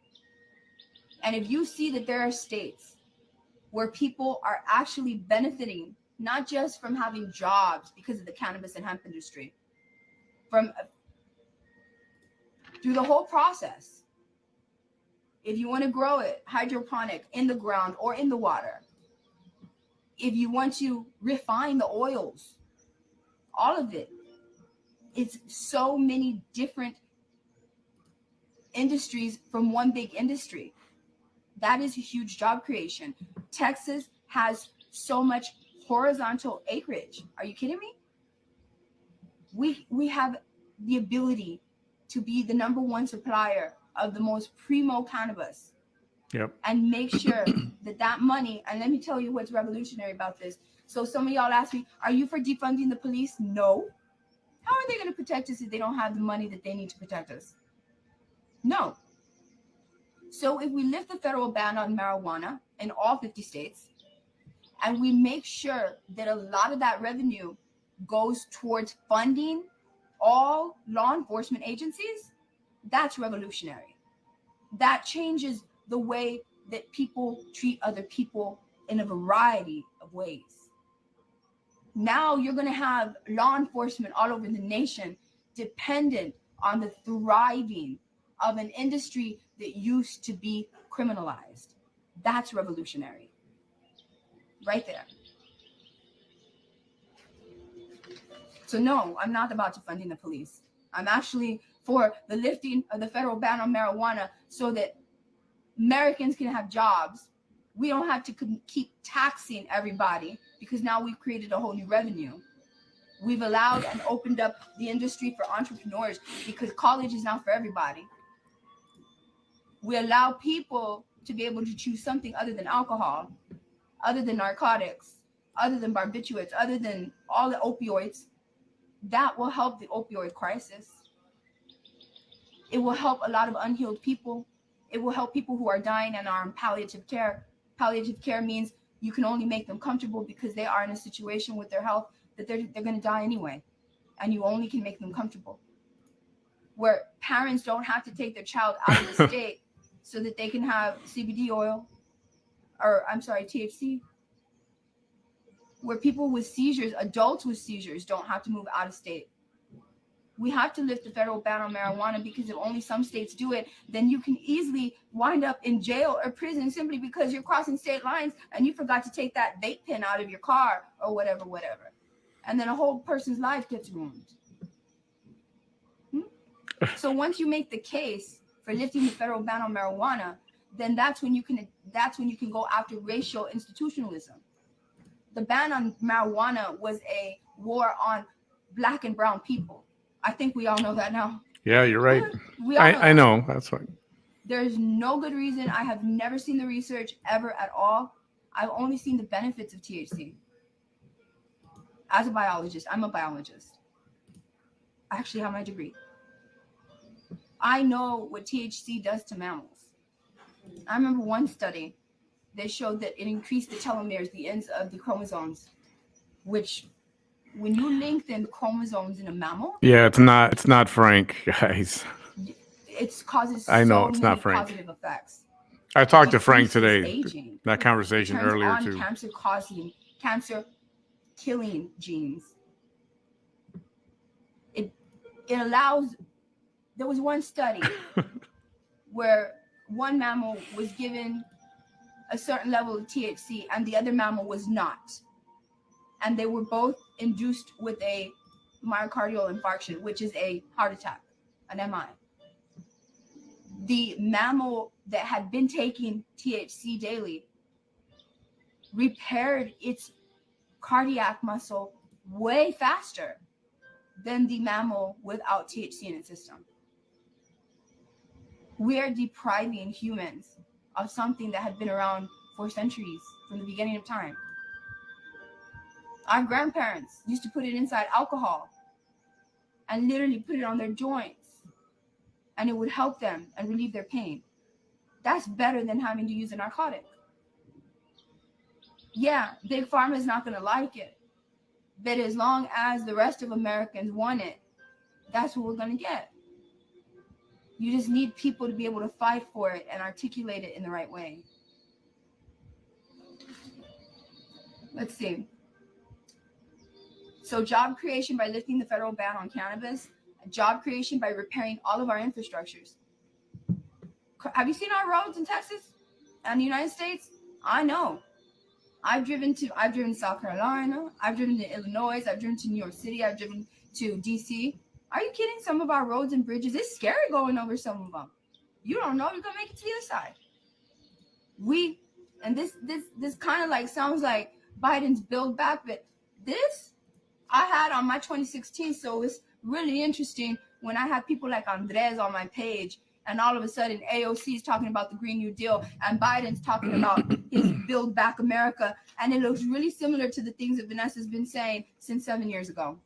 And if you see that there are states where people are actually benefiting, not just from having jobs because of the cannabis and hemp industry, through the whole process. If you want to grow it, hydroponic, in the ground or in the water. If you want to refine the oils, all of it. It's so many different industries from one big industry. That is a huge job creation. Texas has so much horizontal acreage. Are you kidding me? We have the ability to be the number one supplier of the most primo cannabis. Yep. And make sure that money, and let me tell you what's revolutionary about this. So some of y'all ask me, are you for defunding the police? No. How are they going to protect us if they don't have the money that they need to protect us? No. So if we lift the federal ban on marijuana in all 50 states, and we make sure that a lot of that revenue goes towards funding all law enforcement agencies, that's revolutionary. That changes the way that people treat other people in a variety of ways. Now you're going to have law enforcement all over the nation dependent on the thriving of an industry that used to be criminalized. That's revolutionary. Right there. So no, I'm not about defunding the police. I'm actually for the lifting of the federal ban on marijuana so that Americans can have jobs. We don't have to keep taxing everybody because now we've created a whole new revenue. We've allowed and opened up the industry for entrepreneurs because college is now for everybody. We allow people to be able to choose something other than alcohol, other than narcotics, other than barbiturates, other than all the opioids. That will help the opioid crisis. It will help a lot of unhealed people. It will help people who are dying and are in palliative care. Palliative care means you can only make them comfortable because they are in a situation with their health that they're going to die anyway. And you only can make them comfortable. Where parents don't have to take their child out of the state so that they can have CBD oil, or I'm sorry, THC. Where people with seizures, adults with seizures, don't have to move out of state. We have to lift the federal ban on marijuana because if only some states do it, then you can easily wind up in jail or prison simply because you're crossing state lines and you forgot to take that vape pen out of your car or whatever. And then a whole person's life gets ruined. So once you make the case for lifting the federal ban on marijuana, then that's when you can go after racial institutionalism. The ban on marijuana was a war on Black and brown people. I think we all know that now. Yeah, you're right. I know. That's right. There's no good reason. I have never seen the research ever at all. I've only seen the benefits of THC. As a biologist, I'm a biologist. I actually have my degree. I know what THC does to mammals. I remember one study that showed that it increased the telomeres, the ends of the chromosomes, which when you lengthen chromosomes in a mammal, yeah, it's not Frank, guys. It causes I know so it's many not Frank. positive effects. I talked to Frank today. Aging. That conversation It turns earlier on too. cancer killing genes. It allows. There was one study where one mammal was given a certain level of THC and the other mammal was not. And they were both induced with a myocardial infarction, which is a heart attack, an MI. The mammal that had been taking THC daily repaired its cardiac muscle way faster than the mammal without THC in its system. We are depriving humans of something that had been around for centuries from the beginning of time. Our grandparents used to put it inside alcohol and literally put it on their joints, and it would help them and relieve their pain. That's better than having to use a narcotic. Yeah, Big Pharma is not going to like it, but as long as the rest of Americans want it, that's what we're going to get. You just need people to be able to fight for it and articulate it in the right way. Let's see. So job creation by lifting the federal ban on cannabis, job creation by repairing all of our infrastructures. Have you seen our roads in Texas and the United States? I know. I've driven to South Carolina. I've driven to Illinois. I've driven to New York City. I've driven to DC. Are you kidding? Some of our roads and bridges, it's scary going over some of them. You don't know you're gonna make it to the other side. This kind of like sounds like Biden's Build Back, but this I had on my 2016, so it's really interesting when I have people like Andres on my page, and all of a sudden AOC is talking about the Green New Deal, and Biden's talking about his Build Back America, and it looks really similar to the things that Vanessa's been saying since 7 years ago.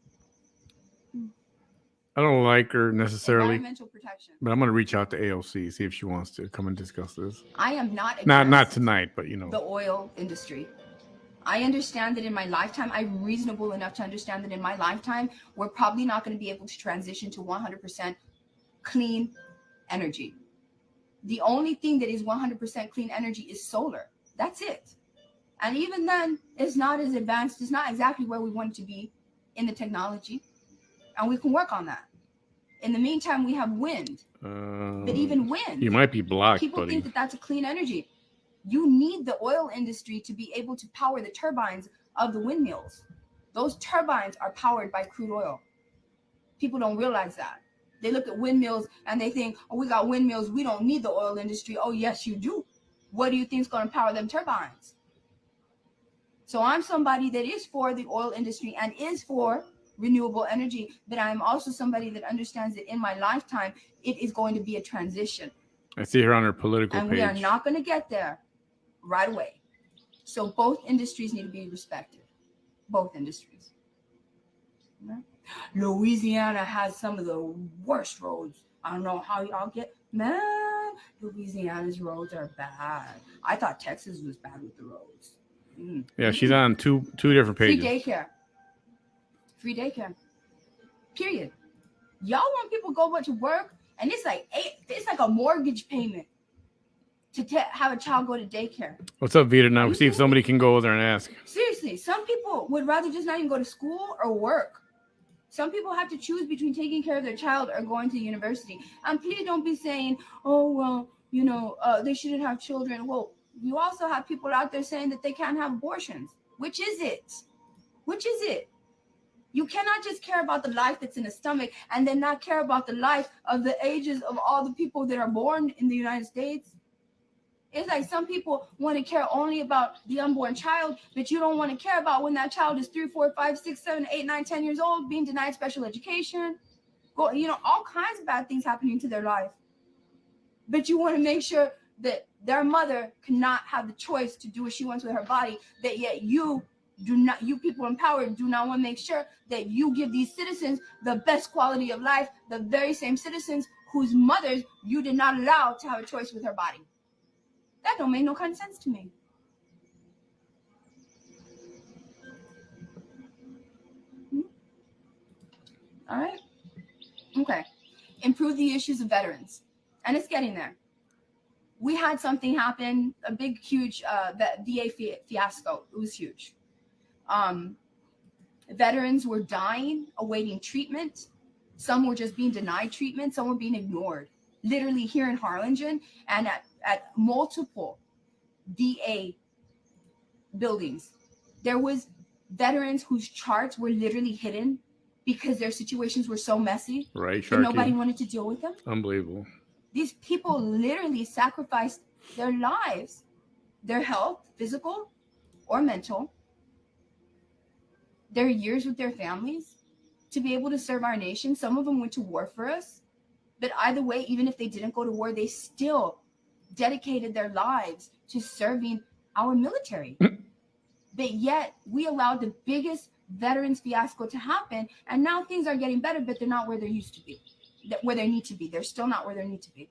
I don't like her necessarily, Environmental protection. but I'm going to reach out to AOC, see if she wants to come and discuss this. I am not not tonight, but the oil industry. I understand that in my lifetime, I'm reasonable enough to understand that in my lifetime, we're probably not going to be able to transition to 100% clean energy. The only thing that is 100% clean energy is solar. That's it. And even then, it's not as advanced. It's not exactly where we want it to be in the technology. And we can work on that. In the meantime, we have wind. But even wind, you might be blocked, people buddy. think that that's a clean energy. You need the oil industry to be able to power the turbines of the windmills. Those turbines are powered by crude oil. People don't realize that. They look at windmills and they think, oh, we got windmills. We don't need the oil industry. Oh, yes, you do. What do you think is going to power them turbines? So I'm somebody that is for the oil industry and is for renewable energy, but I'm also somebody that understands that in my lifetime, it is going to be a transition. I see her on her political and page. We are not going to get there right away. So both industries need to be respected. Both industries. Okay? Louisiana has some of the worst roads. I don't know how y'all get, man, Louisiana's roads are bad. I thought Texas was bad with the roads. Yeah, she's on two different pages. Free daycare. Period. Y'all want people to go to work, and it's like a mortgage payment to have a child go to daycare. What's up, Vita? Now see if somebody can go over there and ask. Seriously, some people would rather just not even go to school or work. Some people have to choose between taking care of their child or going to university. And please don't be saying, oh, well, they shouldn't have children. Well, you also have people out there saying that they can't have abortions. Which is it? Which is it? You cannot just care about the life that's in the stomach and then not care about the life of the ages of all the people that are born in the United States. It's like some people want to care only about the unborn child, but you don't want to care about when that child is 3, 4, 5, 6, 7, 8, 9, 10 years old, being denied special education. All kinds of bad things happening to their life. But you want to make sure that their mother cannot have the choice to do what she wants with her body, that yet you people in power do not want to make sure that you give these citizens the best quality of life, the very same citizens whose mothers you did not allow to have a choice with her body. That don't make no kind of sense to me. All right. Okay. Improve the issues of veterans. And it's getting there. We had something happen, a big, huge VA fiasco. It was huge. Veterans were dying, awaiting treatment. Some were just being denied treatment. Some were being ignored. Literally here in Harlingen and at multiple VA buildings, there was veterans whose charts were literally hidden because their situations were so messy. Right, that nobody wanted to deal with them. Unbelievable. These people literally sacrificed their lives, their health, physical or mental, their years with their families to be able to serve our nation. Some of them went to war for us. But either way, even if they didn't go to war, they still dedicated their lives to serving our military. But yet we allowed the biggest veterans fiasco to happen. And now things are getting better, but they're not where they used to be, where they need to be. They're still not where they need to be.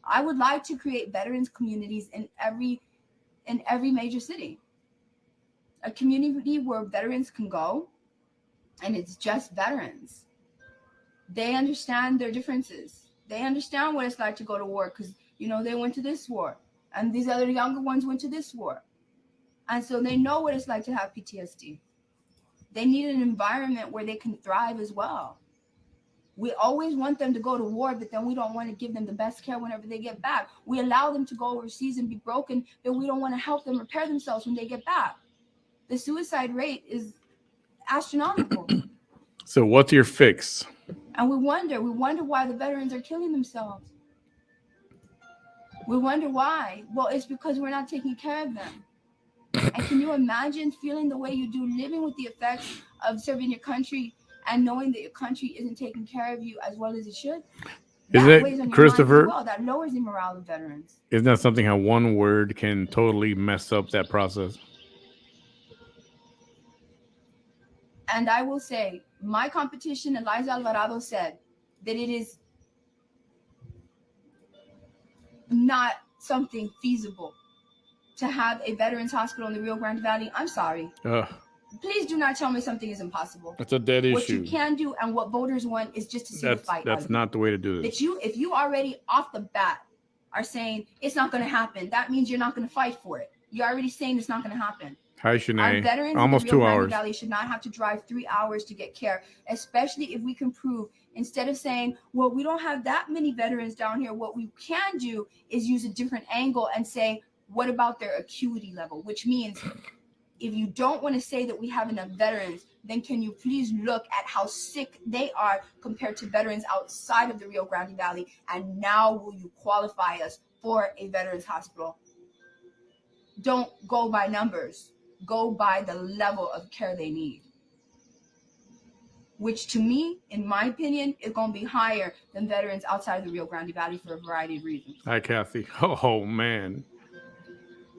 I would like to create veterans communities in every major city. A community where veterans can go and it's just veterans. They understand their differences. They understand what it's like to go to war because, they went to this war and these other younger ones went to this war. And so they know what it's like to have PTSD. They need an environment where they can thrive as well. We always want them to go to war, but then we don't want to give them the best care whenever they get back. We allow them to go overseas and be broken, but we don't want to help them repair themselves when they get back. The suicide rate is astronomical. So what's your fix? And we wonder why the veterans are killing themselves. We wonder why. Well, it's because we're not taking care of them. And can you imagine feeling the way you do, living with the effects of serving your country and knowing that your country isn't taking care of you as well as it should? That weighs on your Christopher, mind as well. That lowers the morale of veterans. Isn't that something how one word can totally mess up that process? And I will say, my competition, Eliza Alvarado, said that it is not something feasible to have a veterans hospital in the Rio Grande Valley. I'm sorry. Please do not tell me something is impossible. That's a dead issue. What you can do and what voters want is just to see the fight. That's not the way to do this. If you already off the bat are saying it's not going to happen, that means you're not going to fight for it. You're already saying it's not going to happen. Hi, Shanae. Our veterans almost in the 2 Rio Grande hours. Valley should not have to drive 3 hours to get care, especially if we can prove, instead of saying, well, we don't have that many veterans down here, what we can do is use a different angle and say, what about their acuity level? Which means if you don't want to say that we have enough veterans, then can you please look at how sick they are compared to veterans outside of the Rio Grande Valley, and now will you qualify us for a veterans hospital? Don't go by numbers. Go by the level of care they need, which to me, in my opinion, is going to be higher than veterans outside of the Rio Grande Valley for a variety of reasons. Hi, Kathy. Oh, man.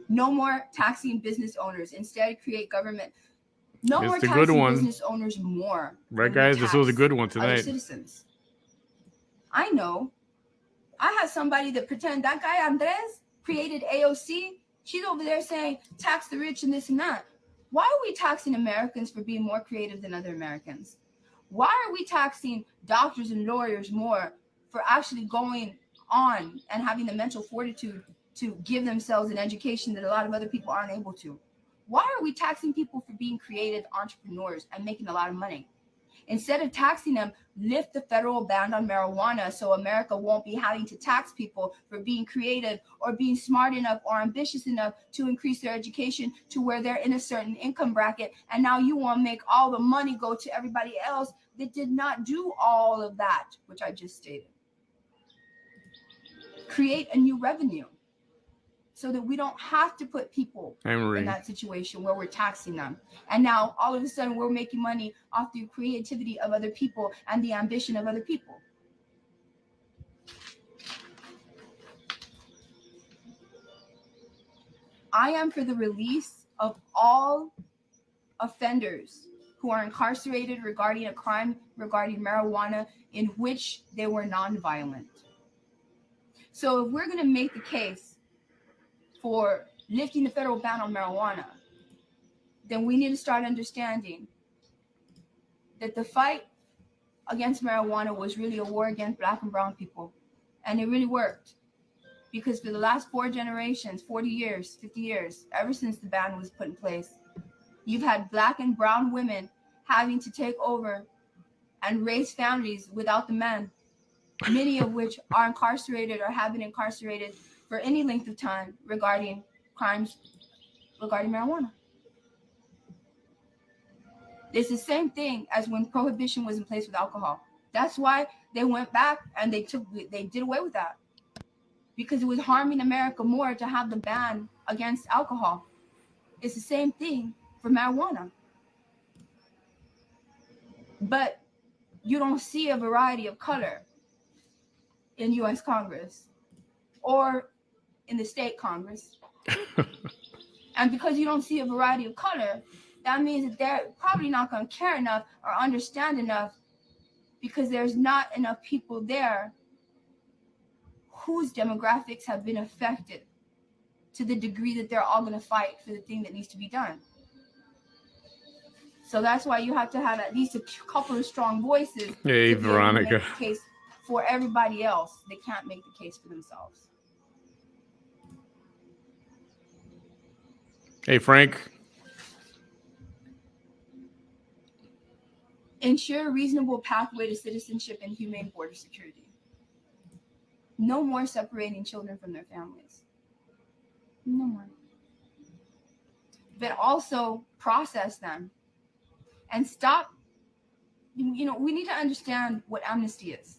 No more taxing business owners. Instead, create government. No more It's the taxing good one. business owners more. Right, guys? This was a good one tonight. Citizens. I know. I had somebody that pretend that guy Andres created AOC. She's over there saying tax the rich and this and that. Why are we taxing Americans for being more creative than other Americans? Why are we taxing doctors and lawyers more for actually going on and having the mental fortitude to give themselves an education that a lot of other people aren't able to? Why are we taxing people for being creative entrepreneurs and making a lot of money? Instead of taxing them, lift the federal ban on marijuana so America won't be having to tax people for being creative or being smart enough or ambitious enough to increase their education to where they're in a certain income bracket. And now you want to make all the money go to everybody else that did not do all of that, which I just stated. Create a new revenue so that we don't have to put people in that situation where we're taxing them. And now all of a sudden we're making money off the creativity of other people and the ambition of other people. I am for the release of all offenders who are incarcerated regarding a crime regarding marijuana in which they were nonviolent. So if we're going to make the case for lifting the federal ban on marijuana, then we need to start understanding that the fight against marijuana was really a war against Black and brown people. And it really worked. Because for the last 4 generations, 40 years, 50 years, ever since the ban was put in place, you've had Black and brown women having to take over and raise families without the men, many of which are incarcerated or have been incarcerated for any length of time regarding crimes regarding marijuana. It's the same thing as when prohibition was in place with alcohol. That's why they went back and they did away with that, because it was harming America more to have the ban against alcohol. It's the same thing for marijuana. But you don't see a variety of color in U.S. Congress or in the state Congress. And because you don't see a variety of color, that means that they're probably not going to care enough or understand enough, because there's not enough people there whose demographics have been affected to the degree that they're all going to fight for the thing that needs to be done. So that's why you have to have at least a couple of strong voices. Hey, Veronica. To make the case for everybody else. They can't make the case for themselves. Hey, Frank. Ensure a reasonable pathway to citizenship and humane border security. No more separating children from their families. No more. But also process them and stop we need to understand what amnesty is.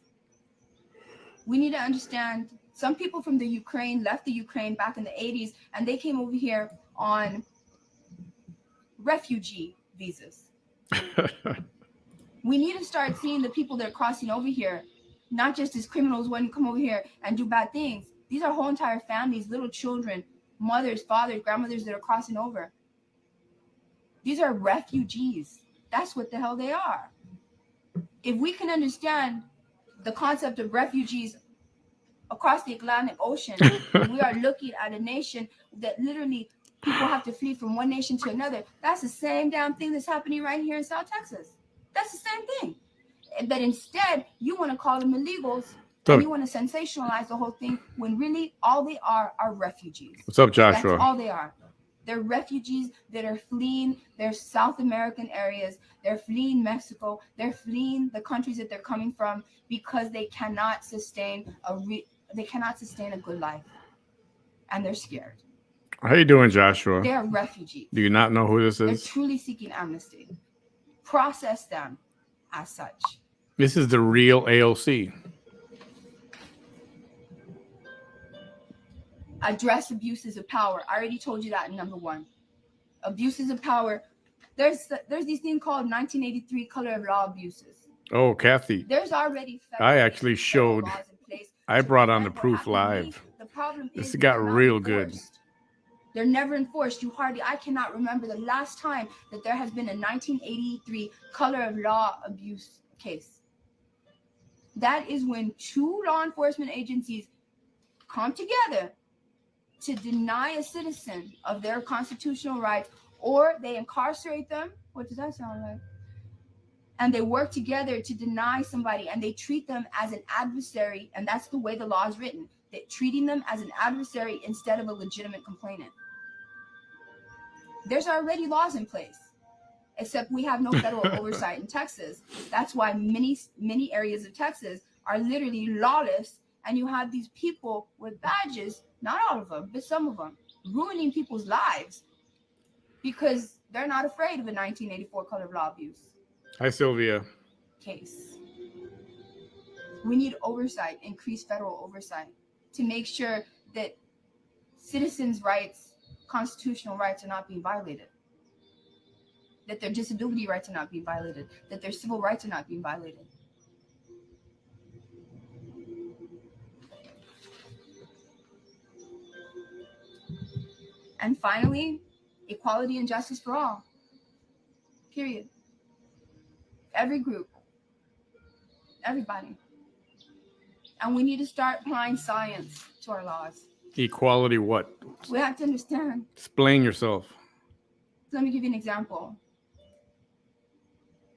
We need to understand some people from the Ukraine left the Ukraine back in the 80s, and they came over here on refugee visas. We need to start seeing the people that are crossing over here, not just as criminals wanting to come over here and do bad things. These are whole entire families, little children, mothers, fathers, grandmothers that are crossing over. These are refugees. That's what the hell they are. If we can understand the concept of refugees across the Atlantic Ocean, we are looking at a nation that literally people have to flee from one nation to another. That's the same damn thing that's happening right here in South Texas. That's the same thing. But instead, you want to call them illegals, and you want to sensationalize the whole thing when really all they are refugees. What's up, Joshua? That's all they are. They're refugees that are fleeing their South American areas. They're fleeing Mexico. They're fleeing the countries that they're coming from because they cannot sustain a good life, and they're scared. How you doing, Joshua? They are refugees. Do you not know who this is? They're truly seeking amnesty. Process them as such. This is the real AOC. Address abuses of power. I already told you that in number 1. Abuses of power. There's these thing called 1983 color of law abuses. Oh, Kathy. There's already I actually showed. laws in place I brought on the proof live. The problem is this got real enforced. good. They're never enforced. I cannot remember the last time that there has been a 1983 color of law abuse case. That is when 2 law enforcement agencies come together to deny a citizen of their constitutional rights, or they incarcerate them. What does that sound like? And they work together to deny somebody, and they treat them as an adversary, and that's the way the law is written. They're treating them as an adversary instead of a legitimate complainant. There's already laws in place, except we have no federal oversight in Texas. That's why many areas of Texas are literally lawless, and you have these people with badges, not all of them, but some of them, ruining people's lives because they're not afraid of a 1984 color of law abuse. Hi, Sylvia. Case. We need oversight, increased federal oversight, to make sure that citizens' rights, constitutional rights are not being violated, that their disability rights are not being violated, that their civil rights are not being violated. And finally, equality and justice for all. Period. Every group. Everybody. And we need to start applying science to our laws. Equality what? We have to understand. Explain yourself. Let me give you an example.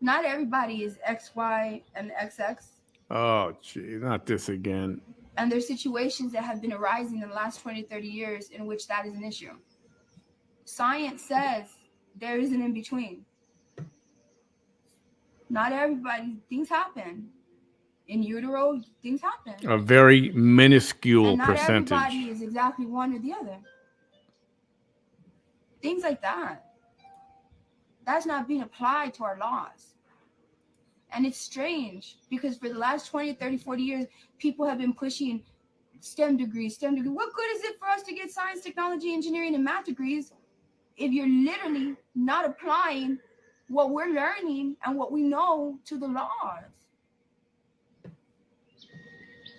Not everybody is X, Y, and XX. Oh, gee, not this again. And there's situations that have been arising in the last 20, 30 years in which that is an issue. Science says there is an in-between. Not everybody, things happen. In utero, things happen. A very minuscule and not percentage. Everybody is exactly one or the other. Things like that. That's not being applied to our laws. And it's strange because for the last 20, 30, 40 years, people have been pushing STEM degrees. What good is it for us to get science, technology, engineering, and math degrees if you're literally not applying what we're learning and what we know to the laws?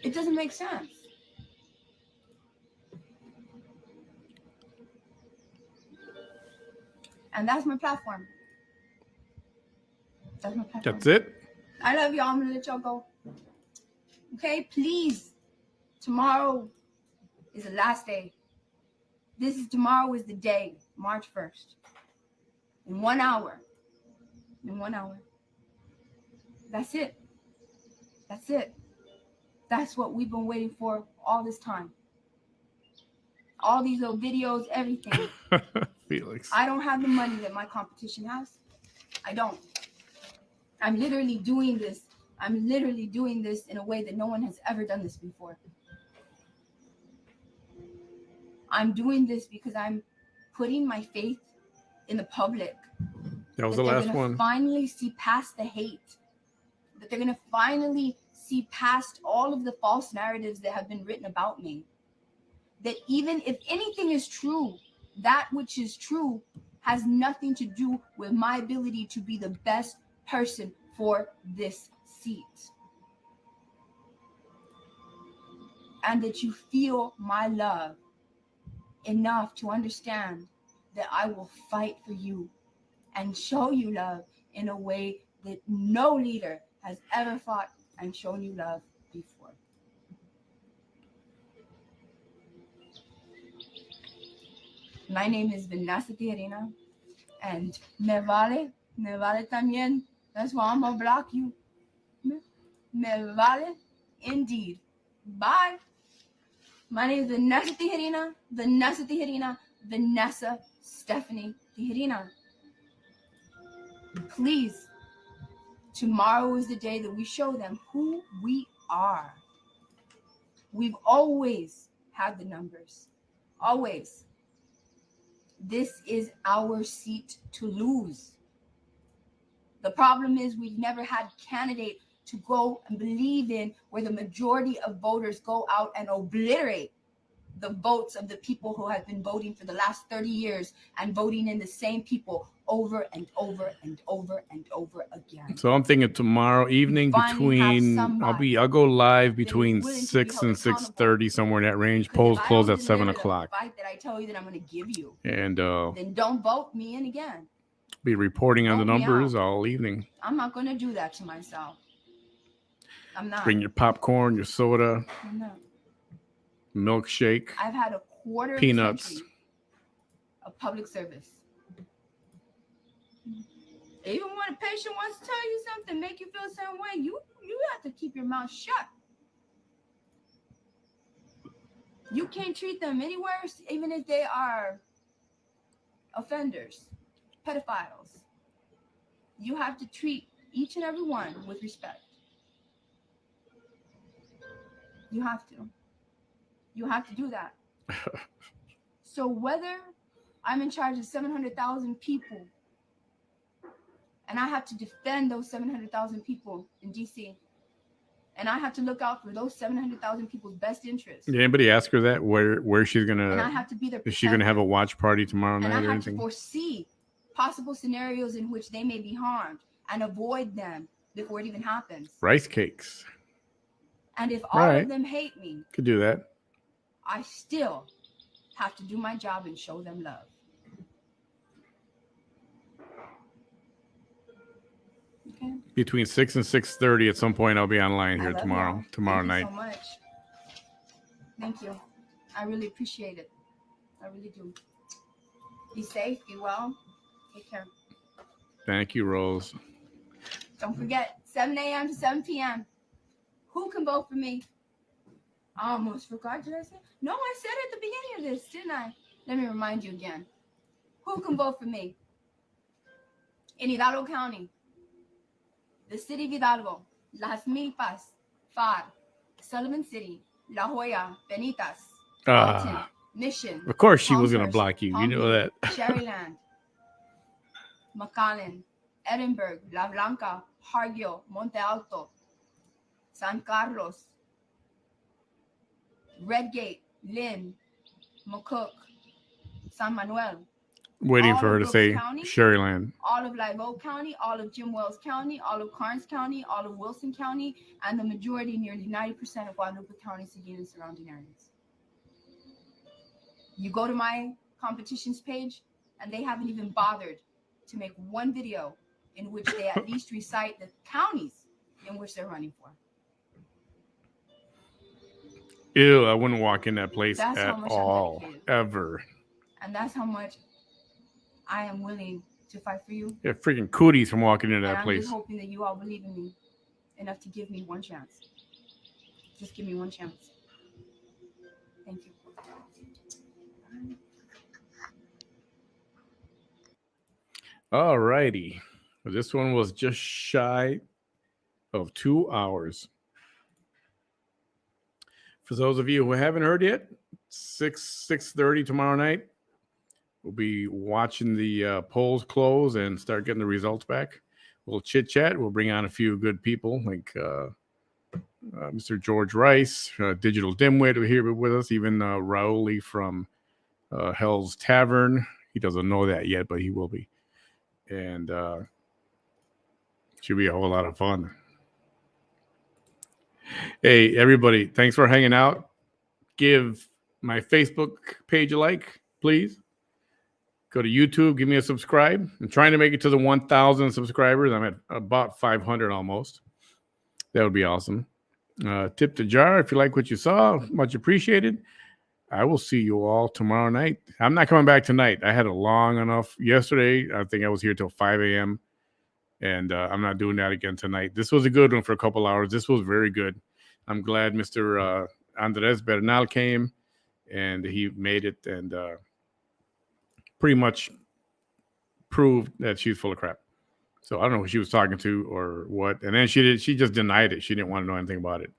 It doesn't make sense. And that's my platform. That's it? I love y'all. I'm going to let y'all go. Okay, please. Tomorrow is the last day. Tomorrow is the day, March 1st. In 1 hour. In 1 hour. That's it. That's it. That's what we've been waiting for all this time. All these little videos, everything. Felix. I don't have the money that my competition has. I don't. I'm literally doing this. I'm literally doing this in a way that no one has ever done this before. I'm doing this because I'm putting my faith in the public. That was the last one. Finally see past the hate. they're going to finally see past all of the false narratives that have been written about me. That even if anything is true, that which is true has nothing to do with my ability to be the best person for this seat. And that you feel my love enough to understand that I will fight for you and show you love in a way that no leader has ever fought and shown you love before. My name is Vanessa Tijerina, and me vale también. That's why I'm gonna block you. Me vale indeed. Bye. My name is Vanessa Tijerina, Vanessa Stephanie Tijerina. Please, tomorrow is the day that we show them who we are. We've always had the numbers. Always. This is our seat to lose. The problem is we've never had candidate to go and believe in where the majority of voters go out and obliterate the votes of the people who have been voting for the last 30 years and voting in the same people over and over and over and over again. So I'm thinking tomorrow evening I'll go live between 6 and 6:30, somewhere in that range. Polls close at 7 o'clock. Fight that I tell you that I'm going to give you. And then don't vote me in again. Be reporting on the numbers all evening. I'm not going to do that to myself. I'm not. Bring your popcorn, your soda. I'm not. Milkshake. I've had a quarter peanuts of public service. Even when a patient wants to tell you something, make you feel some way, you have to keep your mouth shut. You can't treat them anywhere, even if they are offenders, pedophiles. You have to treat each and every one with respect. You have to. You have to do that. So whether I'm in charge of 700,000 people and I have to defend those 700,000 people in DC, and I have to look out for those 700,000 people's best interests. Did anybody ask her that? Where she's gonna? And I have to be their protector. Is she gonna have a watch party tomorrow night or anything? And I have to foresee possible scenarios in which they may be harmed and avoid them before it even happens. Rice cakes. And if all of them hate me, could do that. I still have to do my job and show them love. Okay. Between 6 and 6:30 at some point, I'll be online here tomorrow night. Thank you so much. Thank you. I really appreciate it. I really do. Be safe. Be well. Take care. Thank you, Rose. Don't forget, 7 a.m. to 7 p.m. Who can vote for me? I almost forgot. Did I say? No, I said it at the beginning of this, didn't I? Let me remind you again. Who can vote for me? In Hidalgo County, the city of Hidalgo, Las Milpas, FAR, Sullivan City, La Joya, Benitas, Alton, Mission. Of course she was going to block you. You know that. Sherryland, McAllen, Edinburgh, La Blanca, Hargill, Monte Alto, San Carlos, Redgate, Lynn, McCook, San Manuel. Waiting for her to say Sherryland. All of Live Oak County, all of Jim Wells County, all of Karnes County, all of Wilson County, and the majority, nearly 90% of Guadalupe County, Seguin, and surrounding areas. You go to my competitions page, and they haven't even bothered to make one video in which they at least recite the counties in which they're running for. Ew, I wouldn't walk in that place at all, ever. And that's how much I am willing to fight for you. Yeah, freaking cooties from walking into that place. I'm just hoping that you all believe in me enough to give me one chance. Just give me one chance. Thank you. All righty. Well, this one was just shy of 2 hours. For those of you who haven't heard yet, 6:30 tomorrow night, we'll be watching the polls close and start getting the results back. we'll chit chat. We'll bring on a few good people like Mr. George Rice, Digital Dimwit, will here with us. Even Rauli from Hell's Tavern. He doesn't know that yet, but he will be. And should be a whole lot of fun. Hey, everybody, thanks for hanging out. Give my Facebook page a like, please. Go to YouTube, give me a subscribe. I'm trying to make it to the 1,000 subscribers. I'm at about 500 almost. That would be awesome. Tip the jar if you like what you saw. Much appreciated. I will see you all tomorrow night. I'm not coming back tonight. I had a long enough yesterday. I think I was here till 5 a.m. And I'm not doing that again tonight. This was a good one for a couple hours. This was very good. I'm glad Mr. Andres Bernal came and he made it and pretty much proved that she's full of crap. So I don't know who she was talking to or what. And then she just denied it. She didn't want to know anything about it.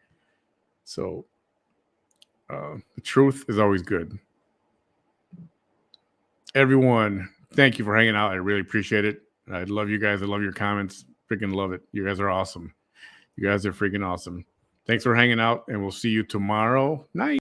So the truth is always good. Everyone, thank you for hanging out. I really appreciate it. I love you guys. I love your comments. Freaking love it. You guys are awesome. You guys are freaking awesome. Thanks for hanging out, and we'll see you tomorrow night.